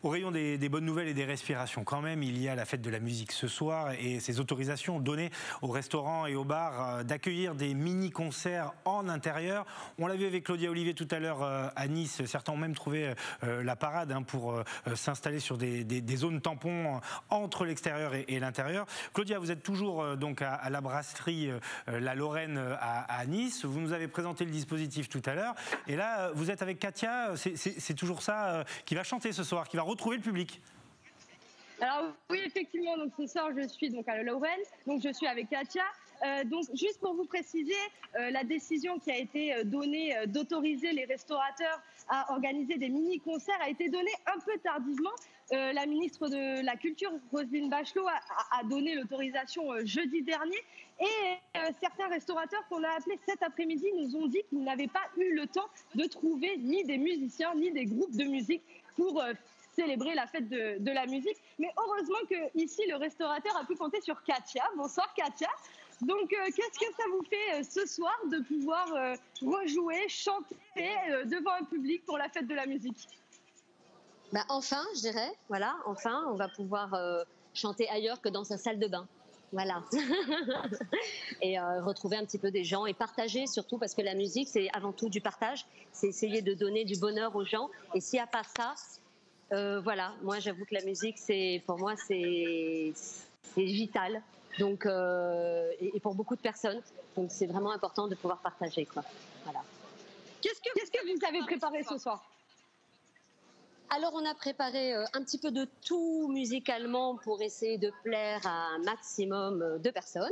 Au rayon des bonnes nouvelles et des respirations, quand même, il y a la fête de la musique ce soir et ces autorisations données aux restaurants et aux bars d'accueillir des mini-concerts en intérieur. On l'a vu avec Claudia Olivier tout à l'heure à Nice. Certains ont même trouvé la parade pour s'installer sur des zones tampons entre l'extérieur et l'intérieur. Claudia, vous êtes toujours donc à la brasserie La Lorraine à Nice. Vous nous avez présenté le dispositif tout à l'heure. Et là, vous êtes avec Katia. C'est toujours ça qui va chanter ce soir, qui va retrouver le public. Alors oui, effectivement, donc ce soir je suis donc à la Lorraine, donc je suis avec Katia. Donc juste pour vous préciser, la décision qui a été donnée d'autoriser les restaurateurs à organiser des mini-concerts a été donnée un peu tardivement. La ministre de la Culture, Roselyne Bachelot, a donné l'autorisation jeudi dernier. Et certains restaurateurs qu'on a appelés cet après-midi nous ont dit qu'ils n'avaient pas eu le temps de trouver ni des musiciens ni des groupes de musique pour célébrer la fête de la musique. Mais heureusement qu'ici, le restaurateur a pu compter sur Katia. Bonsoir Katia. Donc, qu'est-ce que ça vous fait ce soir de pouvoir rejouer, chanter devant un public pour la fête de la musique? Enfin, je dirais, voilà, enfin, on va pouvoir chanter ailleurs que dans sa salle de bain. Voilà. Et retrouver un petit peu des gens et partager surtout, parce que la musique, c'est avant tout du partage. C'est essayer de donner du bonheur aux gens. Et s'il n'y a pas ça, voilà, moi j'avoue que la musique, pour moi, c'est vital. Donc, et pour beaucoup de personnes. Donc c'est vraiment important de pouvoir partager, quoi. Voilà. Qu'est-ce que vous avez préparé ce soir? Alors on a préparé un petit peu de tout musicalement pour essayer de plaire à un maximum de personnes.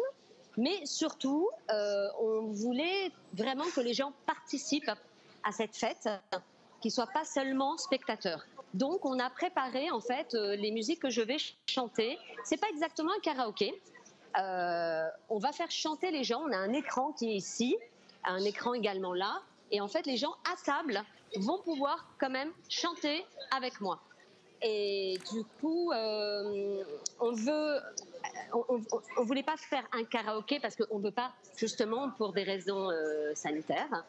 Mais surtout, on voulait vraiment que les gens participent à cette fête, qu'ils ne soient pas seulement spectateurs. Donc on a préparé en fait les musiques que je vais chanter. C'est pas exactement un karaoké. On va faire chanter les gens. On a un écran qui est ici, un écran également là. Et en fait, les gens à table vont pouvoir quand même chanter avec moi. Et du coup, on voulait pas faire un karaoké parce qu'on veut pas, justement pour des raisons sanitaires,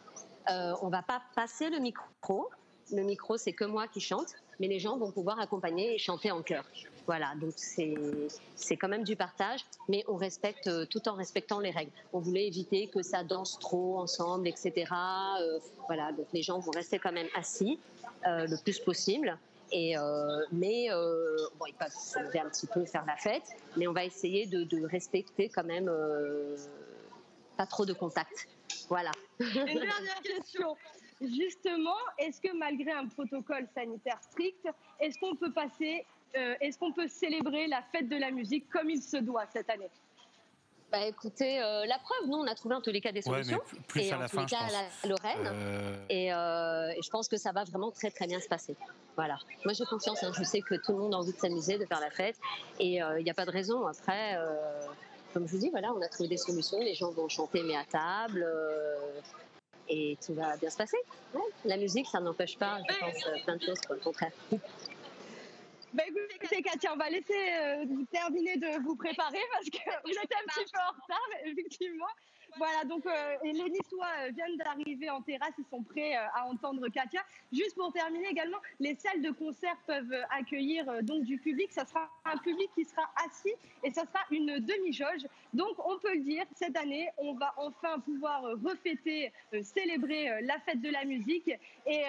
on va pas passer le micro. Le micro, c'est que moi qui chante, mais les gens vont pouvoir accompagner et chanter en chœur. Voilà, donc c'est quand même du partage, mais on respecte tout en respectant les règles. On voulait éviter que ça danse trop ensemble, etc. Voilà, donc les gens vont rester quand même assis le plus possible. Mais ils peuvent se lever un petit peu, faire la fête, mais on va essayer de respecter quand même pas trop de contact. Voilà. Une dernière question. Justement, est-ce que malgré un protocole sanitaire strict, est-ce qu'on peut célébrer la fête de la musique comme il se doit cette année? Écoutez, la preuve, nous on a trouvé en tous les cas des solutions, plus et à la en tous fin, les cas à la Lorraine, et je pense que ça va vraiment très très bien se passer. Voilà. Moi j'ai confiance, je sais que tout le monde a envie de s'amuser, de faire la fête, et il n'y a pas de raison. Après, comme je vous dis, voilà, on a trouvé des solutions, les gens vont chanter mais à table, et tout va bien se passer. Ouais. La musique, ça n'empêche pas, je pense, plein de choses, au contraire. Bah écoutez Katia, on va laisser vous terminer de vous préparer parce que vous êtes un petit peu en retard, effectivement. Voilà, donc et les Niçois viennent d'arriver en terrasse, ils sont prêts à entendre Katia. Juste pour terminer également, les salles de concert peuvent accueillir donc du public. Ça sera un public qui sera assis et ça sera une demi-jauge. Donc on peut le dire, cette année, on va enfin pouvoir refêter, célébrer la fête de la musique et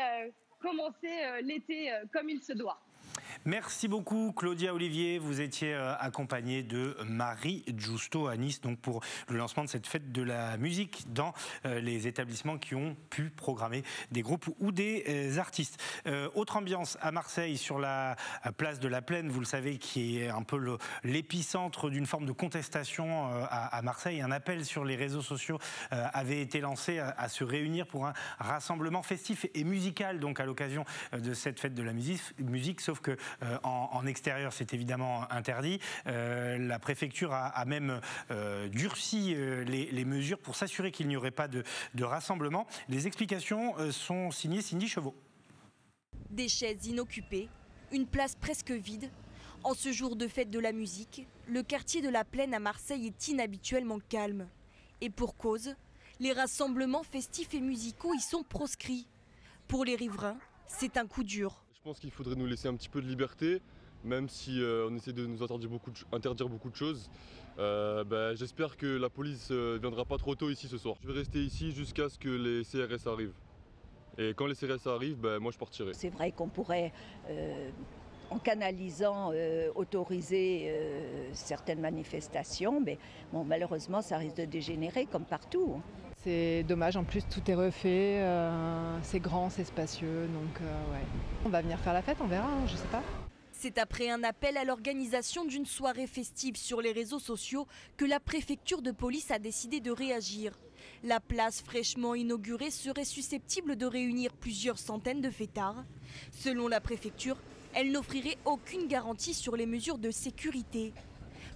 commencer l'été comme il se doit. Merci beaucoup Claudia Olivier, vous étiez accompagnée de Marie Giusto à Nice donc pour le lancement de cette fête de la musique dans les établissements qui ont pu programmer des groupes ou des artistes. Autre ambiance à Marseille sur la place de la Plaine, vous le savez, qui est un peu l'épicentre d'une forme de contestation à Marseille. Un appel sur les réseaux sociaux avait été lancé à se réunir pour un rassemblement festif et musical donc à l'occasion de cette fête de la musique sauf que en extérieur, c'est évidemment interdit. La préfecture a même durci les mesures pour s'assurer qu'il n'y aurait pas de rassemblement. Les explications sont signées Cindy Chevaux. Des chaises inoccupées, une place presque vide. En ce jour de fête de la musique, le quartier de la Plaine à Marseille est inhabituellement calme. Et pour cause, les rassemblements festifs et musicaux y sont proscrits. Pour les riverains, c'est un coup dur. Je pense qu'il faudrait nous laisser un petit peu de liberté, même si on essaie de nous interdire beaucoup de choses. J'espère que la police ne viendra pas trop tôt ici ce soir. Je vais rester ici jusqu'à ce que les CRS arrivent. Et quand les CRS arrivent, moi je partirai. C'est vrai qu'on pourrait, en canalisant, autoriser certaines manifestations, mais bon, malheureusement ça risque de dégénérer comme partout. C'est dommage, en plus tout est refait, c'est grand, c'est spacieux, donc ouais. On va venir faire la fête, on verra, je sais pas. C'est après un appel à l'organisation d'une soirée festive sur les réseaux sociaux que la préfecture de police a décidé de réagir. La place fraîchement inaugurée serait susceptible de réunir plusieurs centaines de fêtards. Selon la préfecture, elle n'offrirait aucune garantie sur les mesures de sécurité.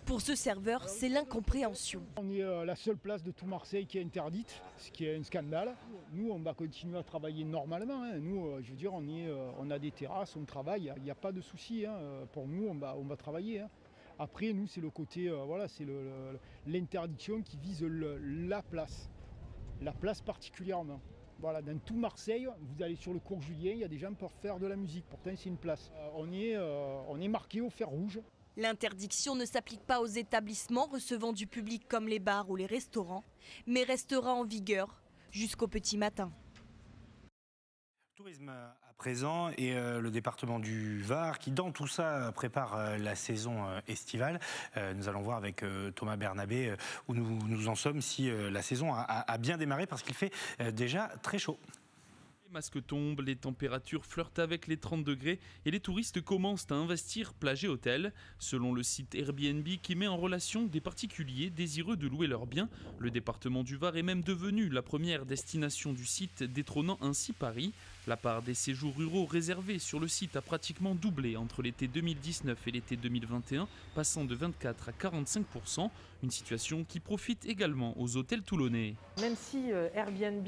Pour ce serveur, c'est l'incompréhension. On est la seule place de tout Marseille qui est interdite, ce qui est un scandale. Nous, on va continuer à travailler normalement. Nous, je veux dire, on a des terrasses, on travaille, il n'y a pas de souci. Pour nous, on va travailler. Après, nous, c'est le côté, c'est l'interdiction qui vise la place particulièrement. Voilà, dans tout Marseille, vous allez sur le cours Julien, il y a des gens pour faire de la musique. Pourtant, c'est une place. On est marqué au fer rouge. L'interdiction ne s'applique pas aux établissements recevant du public comme les bars ou les restaurants, mais restera en vigueur jusqu'au petit matin. Tourisme à présent et le département du Var qui dans tout ça prépare la saison estivale. Nous allons voir avec Thomas Bernabé où nous en sommes si la saison a bien démarré parce qu'il fait déjà très chaud. Les masques tombent, les températures flirtent avec les 30 degrés et les touristes commencent à investir plage et hôtel. Selon le site Airbnb qui met en relation des particuliers désireux de louer leurs biens, le département du Var est même devenu la première destination du site, détrônant ainsi Paris. La part des séjours ruraux réservés sur le site a pratiquement doublé entre l'été 2019 et l'été 2021, passant de 24 à 45%, une situation qui profite également aux hôtels toulonnais. Même si Airbnb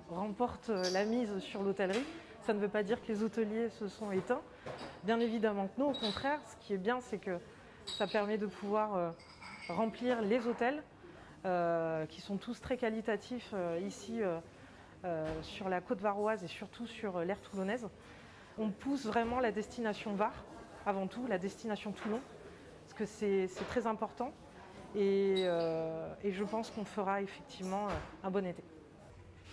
remporte la mise sur l'hôtellerie, ça ne veut pas dire que les hôteliers se sont éteints. Bien évidemment que non, au contraire, ce qui est bien, c'est que ça permet de pouvoir remplir les hôtels, qui sont tous très qualitatifs ici sur la côte varoise et surtout sur l'aire toulonnaise. On pousse vraiment la destination Var, avant tout, la destination Toulon, parce que c'est très important et je pense qu'on fera effectivement un bon été.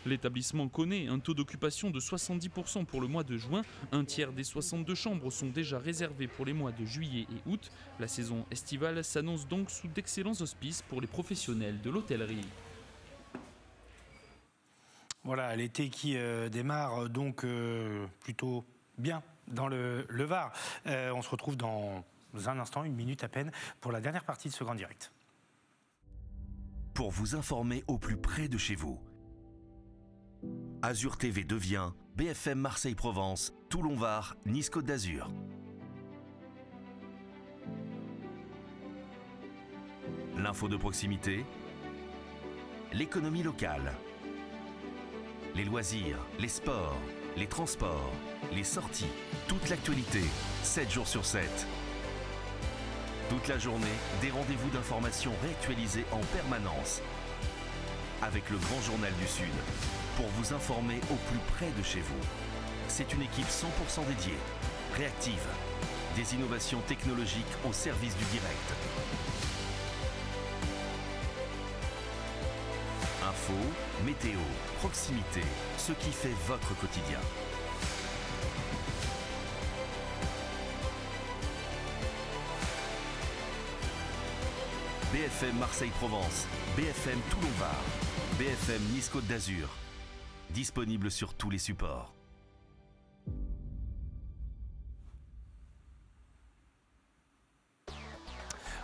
L'établissement connaît un taux d'occupation de 70% pour le mois de juin. Un tiers des 62 chambres sont déjà réservées pour les mois de juillet et août. La saison estivale s'annonce donc sous d'excellents auspices pour les professionnels de l'hôtellerie. Voilà, l'été qui démarre donc plutôt bien dans le Var. On se retrouve dans un instant, une minute à peine, pour la dernière partie de ce Grand Direct. Pour vous informer au plus près de chez vous, Azur TV devient BFM Marseille-Provence, Toulon-Var, Nice-Côte d'Azur. L'info de proximité, l'économie locale. les loisirs, les sports, les transports, les sorties, toute l'actualité, 7 jours sur 7. Toute la journée, des rendez-vous d'information réactualisés en permanence. Avec le Grand Journal du Sud, pour vous informer au plus près de chez vous. C'est une équipe 100% dédiée, réactive, des innovations technologiques au service du direct. Info, météo, proximité, ce qui fait votre quotidien. BFM Marseille-Provence, BFM Toulon-Var, BFM Nice-Côte d'Azur. Disponible sur tous les supports.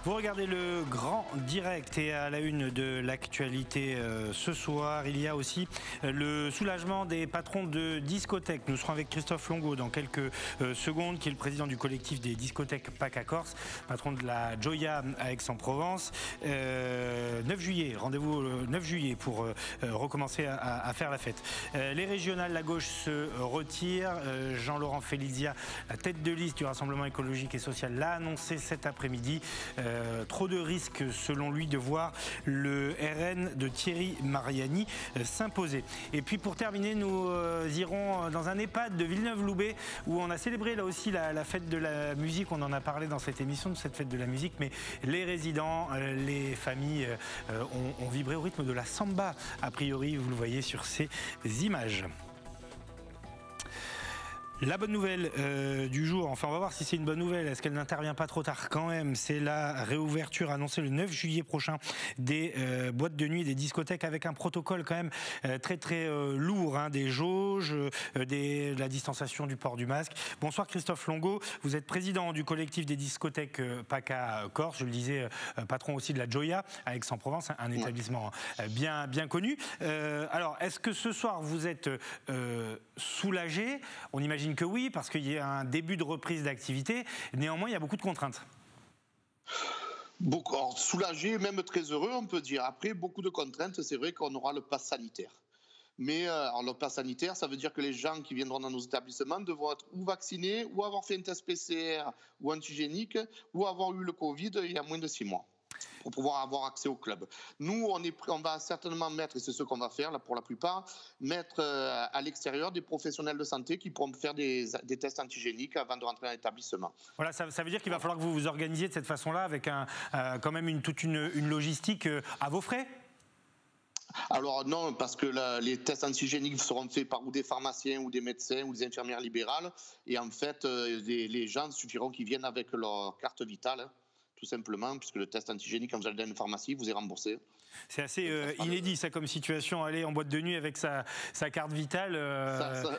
Vous regardez le Grand Direct et à la une de l'actualité ce soir, il y a aussi le soulagement des patrons de discothèques. Nous serons avec Christophe Longo dans quelques secondes, qui est le président du collectif des discothèques PACA Corse, patron de la Gioia à Aix-en-Provence. 9 juillet, rendez-vous le 9 juillet pour recommencer à faire la fête. Les régionales, la gauche se retire. Jean-Laurent Felizia, la tête de liste du Rassemblement écologique et social, l'a annoncé cet après-midi. Trop de risques selon lui de voir le RN de Thierry Mariani s'imposer. Et puis pour terminer, nous irons dans un EHPAD de Villeneuve-Loubet où on a célébré là aussi la fête de la musique. On en a parlé dans cette émission de cette fête de la musique, mais les résidents, les familles ont vibré au rythme de la samba, a priori, vous le voyez sur ces images. La bonne nouvelle du jour, enfin on va voir si c'est une bonne nouvelle, est-ce qu'elle n'intervient pas trop tard quand même, c'est la réouverture annoncée le 9 juillet prochain des boîtes de nuit, des discothèques avec un protocole quand même très lourd, hein, des jauges, de la distanciation, du port du masque. Bonsoir Christophe Longo, vous êtes président du collectif des discothèques PACA Corse, je le disais, patron aussi de la Gioia à Aix-en-Provence, un établissement bien connu. Alors est-ce que ce soir vous êtes soulagé? On imagine que oui, parce qu'il y a un début de reprise d'activité. Néanmoins, il y a beaucoup de contraintes. Beaucoup, alors, soulagé, même très heureux, on peut dire. Après, beaucoup de contraintes, c'est vrai qu'on aura le pass sanitaire. Mais alors, le pass sanitaire, ça veut dire que les gens qui viendront dans nos établissements devront être ou vaccinés, ou avoir fait un test PCR ou antigénique, ou avoir eu le Covid il y a moins de 6 mois. Pour pouvoir avoir accès au club. Nous, on va certainement mettre, et c'est ce qu'on va faire là pour la plupart, mettre à l'extérieur des professionnels de santé qui pourront faire des tests antigéniques avant de rentrer dans l'établissement. Voilà, ça veut dire qu'il va falloir que vous vous organisiez de cette façon-là avec quand même toute une logistique à vos frais? Alors non, parce que les tests antigéniques seront faits par ou des pharmaciens ou des médecins ou des infirmières libérales. Et en fait, les gens suffiront qu'ils viennent avec leur carte vitale. Tout simplement, puisque le test antigénique, quand vous allez dans une pharmacie, vous est remboursé. C'est assez inédit, ça, comme situation, aller en boîte de nuit avec sa carte vitale.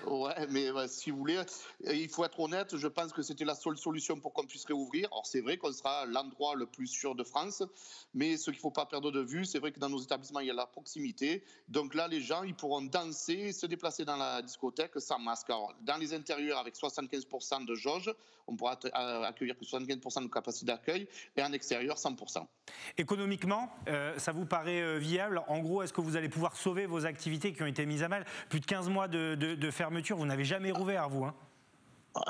Ouais, mais si vous voulez, il faut être honnête, je pense que c'était la seule solution pour qu'on puisse réouvrir. Alors, c'est vrai qu'on sera l'endroit le plus sûr de France, mais ce qu'il ne faut pas perdre de vue, c'est vrai que dans nos établissements, il y a la proximité. Donc là, les gens, ils pourront danser et se déplacer dans la discothèque sans masque. Alors, dans les intérieurs, avec 75% de jauge, on pourra accueillir que 75% de capacité d'accueil, et en extérieur, 100%. Économiquement, ça vous paraît viable? En gros, est-ce que vous allez pouvoir sauver vos activités qui ont été mises à mal? Plus de 15 mois de fermeture, vous n'avez jamais rouvert, vous, hein?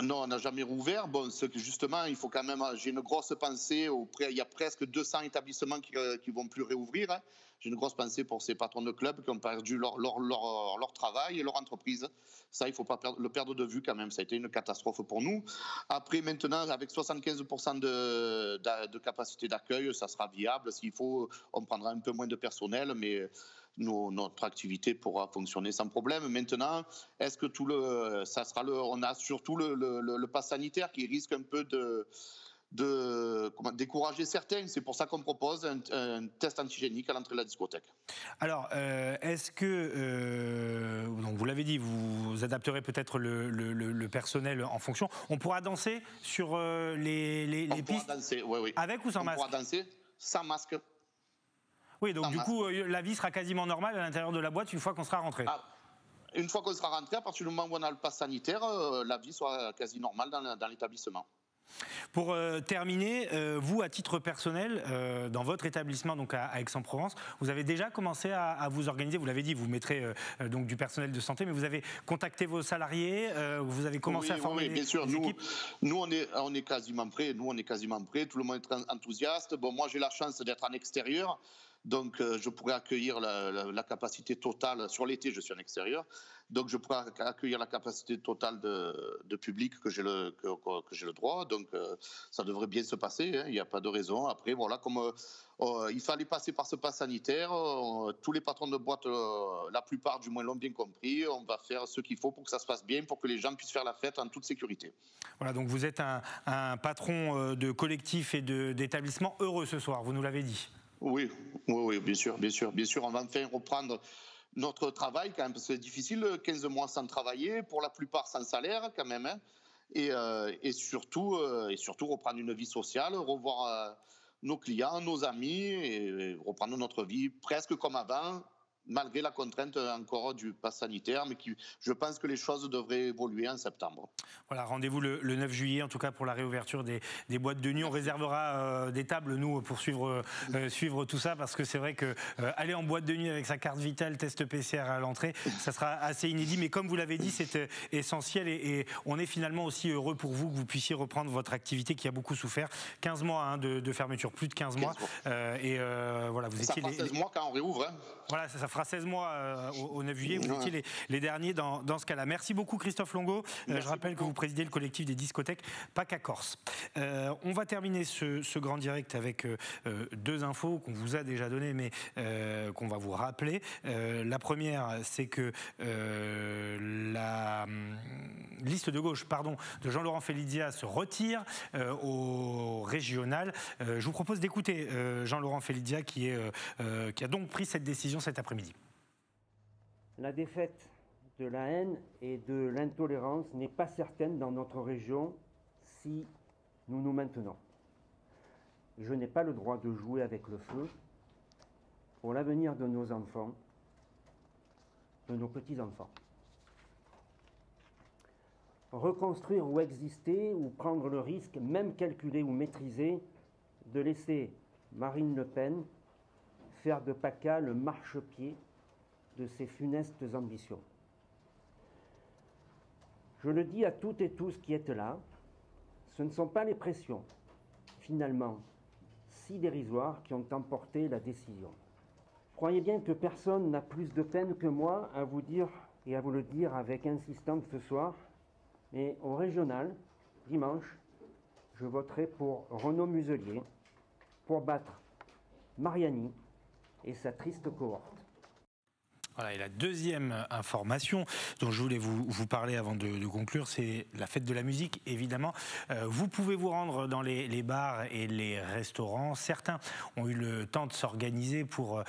Non, on n'a jamais rouvert. Bon, justement, il faut quand même. J'ai une grosse pensée. Il y a presque 200 établissements qui ne vont plus réouvrir. Hein. J'ai une grosse pensée pour ces patrons de clubs qui ont perdu leur travail et leur entreprise. Ça, il ne faut pas le perdre de vue quand même. Ça a été une catastrophe pour nous. Après, maintenant, avec 75% de capacité d'accueil, ça sera viable. S'il faut, on prendra un peu moins de personnel, mais notre activité pourra fonctionner sans problème. Maintenant, est-ce que on a surtout le pass sanitaire qui risque un peu de décourager certains. C'est pour ça qu'on propose un test antigénique à l'entrée de la discothèque. Alors, est-ce que, donc vous l'avez dit, vous adapterez peut-être le personnel en fonction. On pourra danser sur les pistes? On pourra danser, oui. Avec ou sans masque? On pourra danser sans masque. Oui, donc du coup, la vie sera quasiment normale à l'intérieur de la boîte une fois qu'on sera rentré. Une fois qu'on sera rentré, à partir du moment où on a le pass sanitaire, la vie sera quasi normale dans l'établissement. Pour terminer, vous, à titre personnel, dans votre établissement donc à Aix-en-Provence, vous avez déjà commencé à vous organiser. Vous l'avez dit, vous mettrez donc du personnel de santé, mais vous avez contacté vos salariés, vous avez commencé à former bien sûr. les équipes. Nous, on est quasiment prêts. Tout le monde est enthousiaste. Bon, moi, j'ai la chance d'être en extérieur. Donc, je pourrais accueillir la capacité totale. Sur l'été, je suis en extérieur. Donc, je pourrais accueillir la capacité totale de public que j'ai le droit. Donc, ça devrait bien se passer. Hein. Il n'y a pas de raison. Après, voilà, comme il fallait passer par ce pass sanitaire, tous les patrons de boîte, la plupart du moins, l'ont bien compris. On va faire ce qu'il faut pour que ça se passe bien, pour que les gens puissent faire la fête en toute sécurité. Voilà, donc vous êtes un patron de collectif et d'établissement heureux ce soir, vous nous l'avez dit. Oui, bien sûr. On va enfin reprendre notre travail quand même, parce que c'est difficile, 15 mois sans travailler, pour la plupart sans salaire quand même, hein, et surtout reprendre une vie sociale, revoir nos clients, nos amis, et reprendre notre vie presque comme avant, malgré la contrainte encore du pass sanitaire, mais je pense que les choses devraient évoluer en septembre. Voilà, rendez-vous le 9 juillet, en tout cas pour la réouverture des boîtes de nuit. On réservera des tables, nous, pour suivre tout ça, parce que c'est vrai que aller en boîte de nuit avec sa carte vitale, test PCR à l'entrée, ça sera assez inédit. Mais comme vous l'avez dit, c'est essentiel, et on est finalement aussi heureux pour vous que vous puissiez reprendre votre activité qui a beaucoup souffert. 15 mois de fermeture, plus de 15 mois. Voilà, vous étiez 16 mois quand on réouvre. Hein. Voilà, ça fera 16 mois au 9 juillet. Vous étiez les derniers dans ce cas-là. Merci beaucoup, Christophe Longo. Je rappelle que vous présidez le collectif des discothèques PACA Corse. On va terminer ce grand direct avec deux infos qu'on vous a déjà données, mais qu'on va vous rappeler. La première, c'est que la liste de gauche de Jean-Laurent Felizia se retire au régional. Je vous propose d'écouter Jean-Laurent Felizia qui a donc pris cette décision cet après-midi. La défaite de la haine et de l'intolérance n'est pas certaine dans notre région si nous nous maintenons. Je n'ai pas le droit de jouer avec le feu pour l'avenir de nos enfants, de nos petits-enfants. Reconstruire ou exister ou prendre le risque, même calculé ou maîtrisé, de laisser Marine Le Pen faire de PACA le marchepied de ses funestes ambitions. Je le dis à toutes et tous qui êtes là, ce ne sont pas les pressions, finalement, si dérisoires, qui ont emporté la décision. Croyez bien que personne n'a plus de peine que moi à vous dire et à vous le dire avec insistance ce soir, mais au régional, dimanche, je voterai pour Renaud Muselier, pour battre Mariani et sa triste cohorte. Voilà, et la deuxième information dont je voulais vous parler avant de conclure, c'est la fête de la musique, évidemment. Vous pouvez vous rendre dans les bars et les restaurants. Certains ont eu le temps de s'organiser pour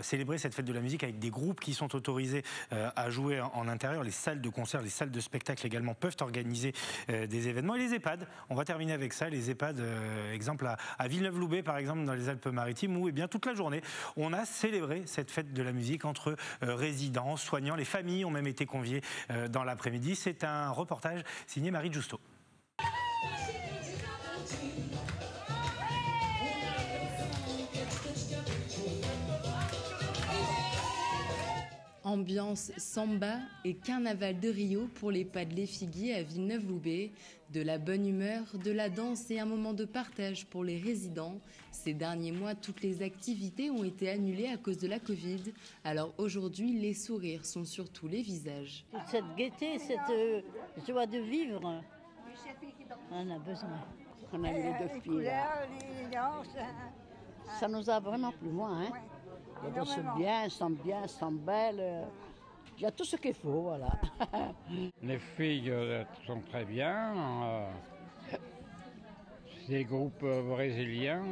célébrer cette fête de la musique avec des groupes qui sont autorisés à jouer en intérieur. Les salles de concert, les salles de spectacle également peuvent organiser des événements. Et les EHPAD, on va terminer avec ça. Les EHPAD, exemple à Villeneuve-Loubet, par exemple, dans les Alpes-Maritimes, où bien, toute la journée, on a célébré cette fête de la musique entre résidents, soignants, les familles ont même été conviées dans l'après-midi. C'est un reportage signé Marie Justo. Ambiance samba et carnaval de Rio pour les pas de Les Figuiers à Villeneuve-Loubet. De la bonne humeur, de la danse et un moment de partage pour les résidents. Ces derniers mois, toutes les activités ont été annulées à cause de la Covid. Alors aujourd'hui, les sourires sont sur tous les visages. Cette gaieté, cette joie de vivre, on a besoin. On a eu les deux filles là. Ça nous a vraiment plu, moi. Hein. Elles dansent bien, elles sont belles. Il y a tout ce qu'il faut, voilà. Les filles sont très bien. Des groupes brésiliens,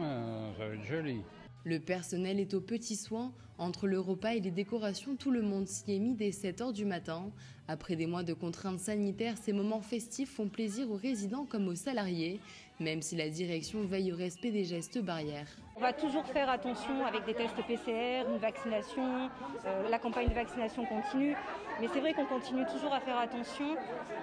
ça va être joli. Le personnel est aux petits soins. Entre le repas et les décorations, tout le monde s'y est mis dès 7h du matin. Après des mois de contraintes sanitaires, ces moments festifs font plaisir aux résidents comme aux salariés. même si la direction veille au respect des gestes barrières. On va toujours faire attention avec des tests PCR, une vaccination, la campagne de vaccination continue. Mais c'est vrai qu'on continue toujours à faire attention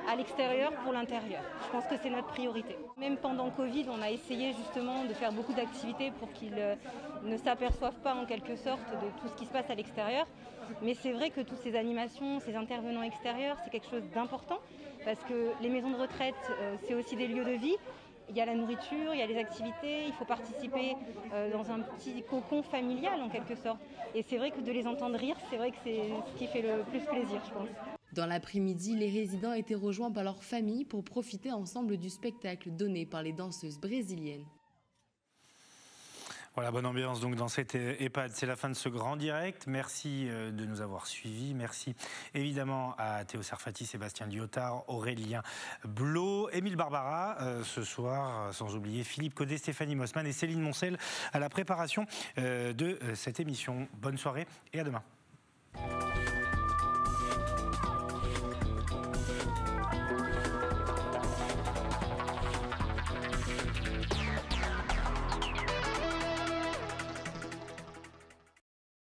à l'extérieur pour l'intérieur. Je pense que c'est notre priorité. Même pendant Covid, on a essayé justement de faire beaucoup d'activités pour qu'ils ne s'aperçoivent pas en quelque sorte de tout ce qui se passe à l'extérieur. Mais c'est vrai que toutes ces animations, ces intervenants extérieurs, c'est quelque chose d'important parce que les maisons de retraite, c'est aussi des lieux de vie. Il y a la nourriture, il y a les activités, il faut participer dans un petit cocon familial en quelque sorte. Et c'est vrai que de les entendre rire, c'est vrai que c'est ce qui fait le plus plaisir, je pense. Dans l'après-midi, les résidents étaient rejoints par leur famille pour profiter ensemble du spectacle donné par les danseuses brésiliennes. Voilà, bonne ambiance donc dans cette EHPAD. C'est la fin de ce grand direct. Merci de nous avoir suivis. Merci évidemment à Théo Serfati, Sébastien Liotard, Aurélien Blot, Émile Barbara ce soir, sans oublier Philippe Codet, Stéphanie Mossman et Céline Moncel à la préparation de cette émission. Bonne soirée et à demain.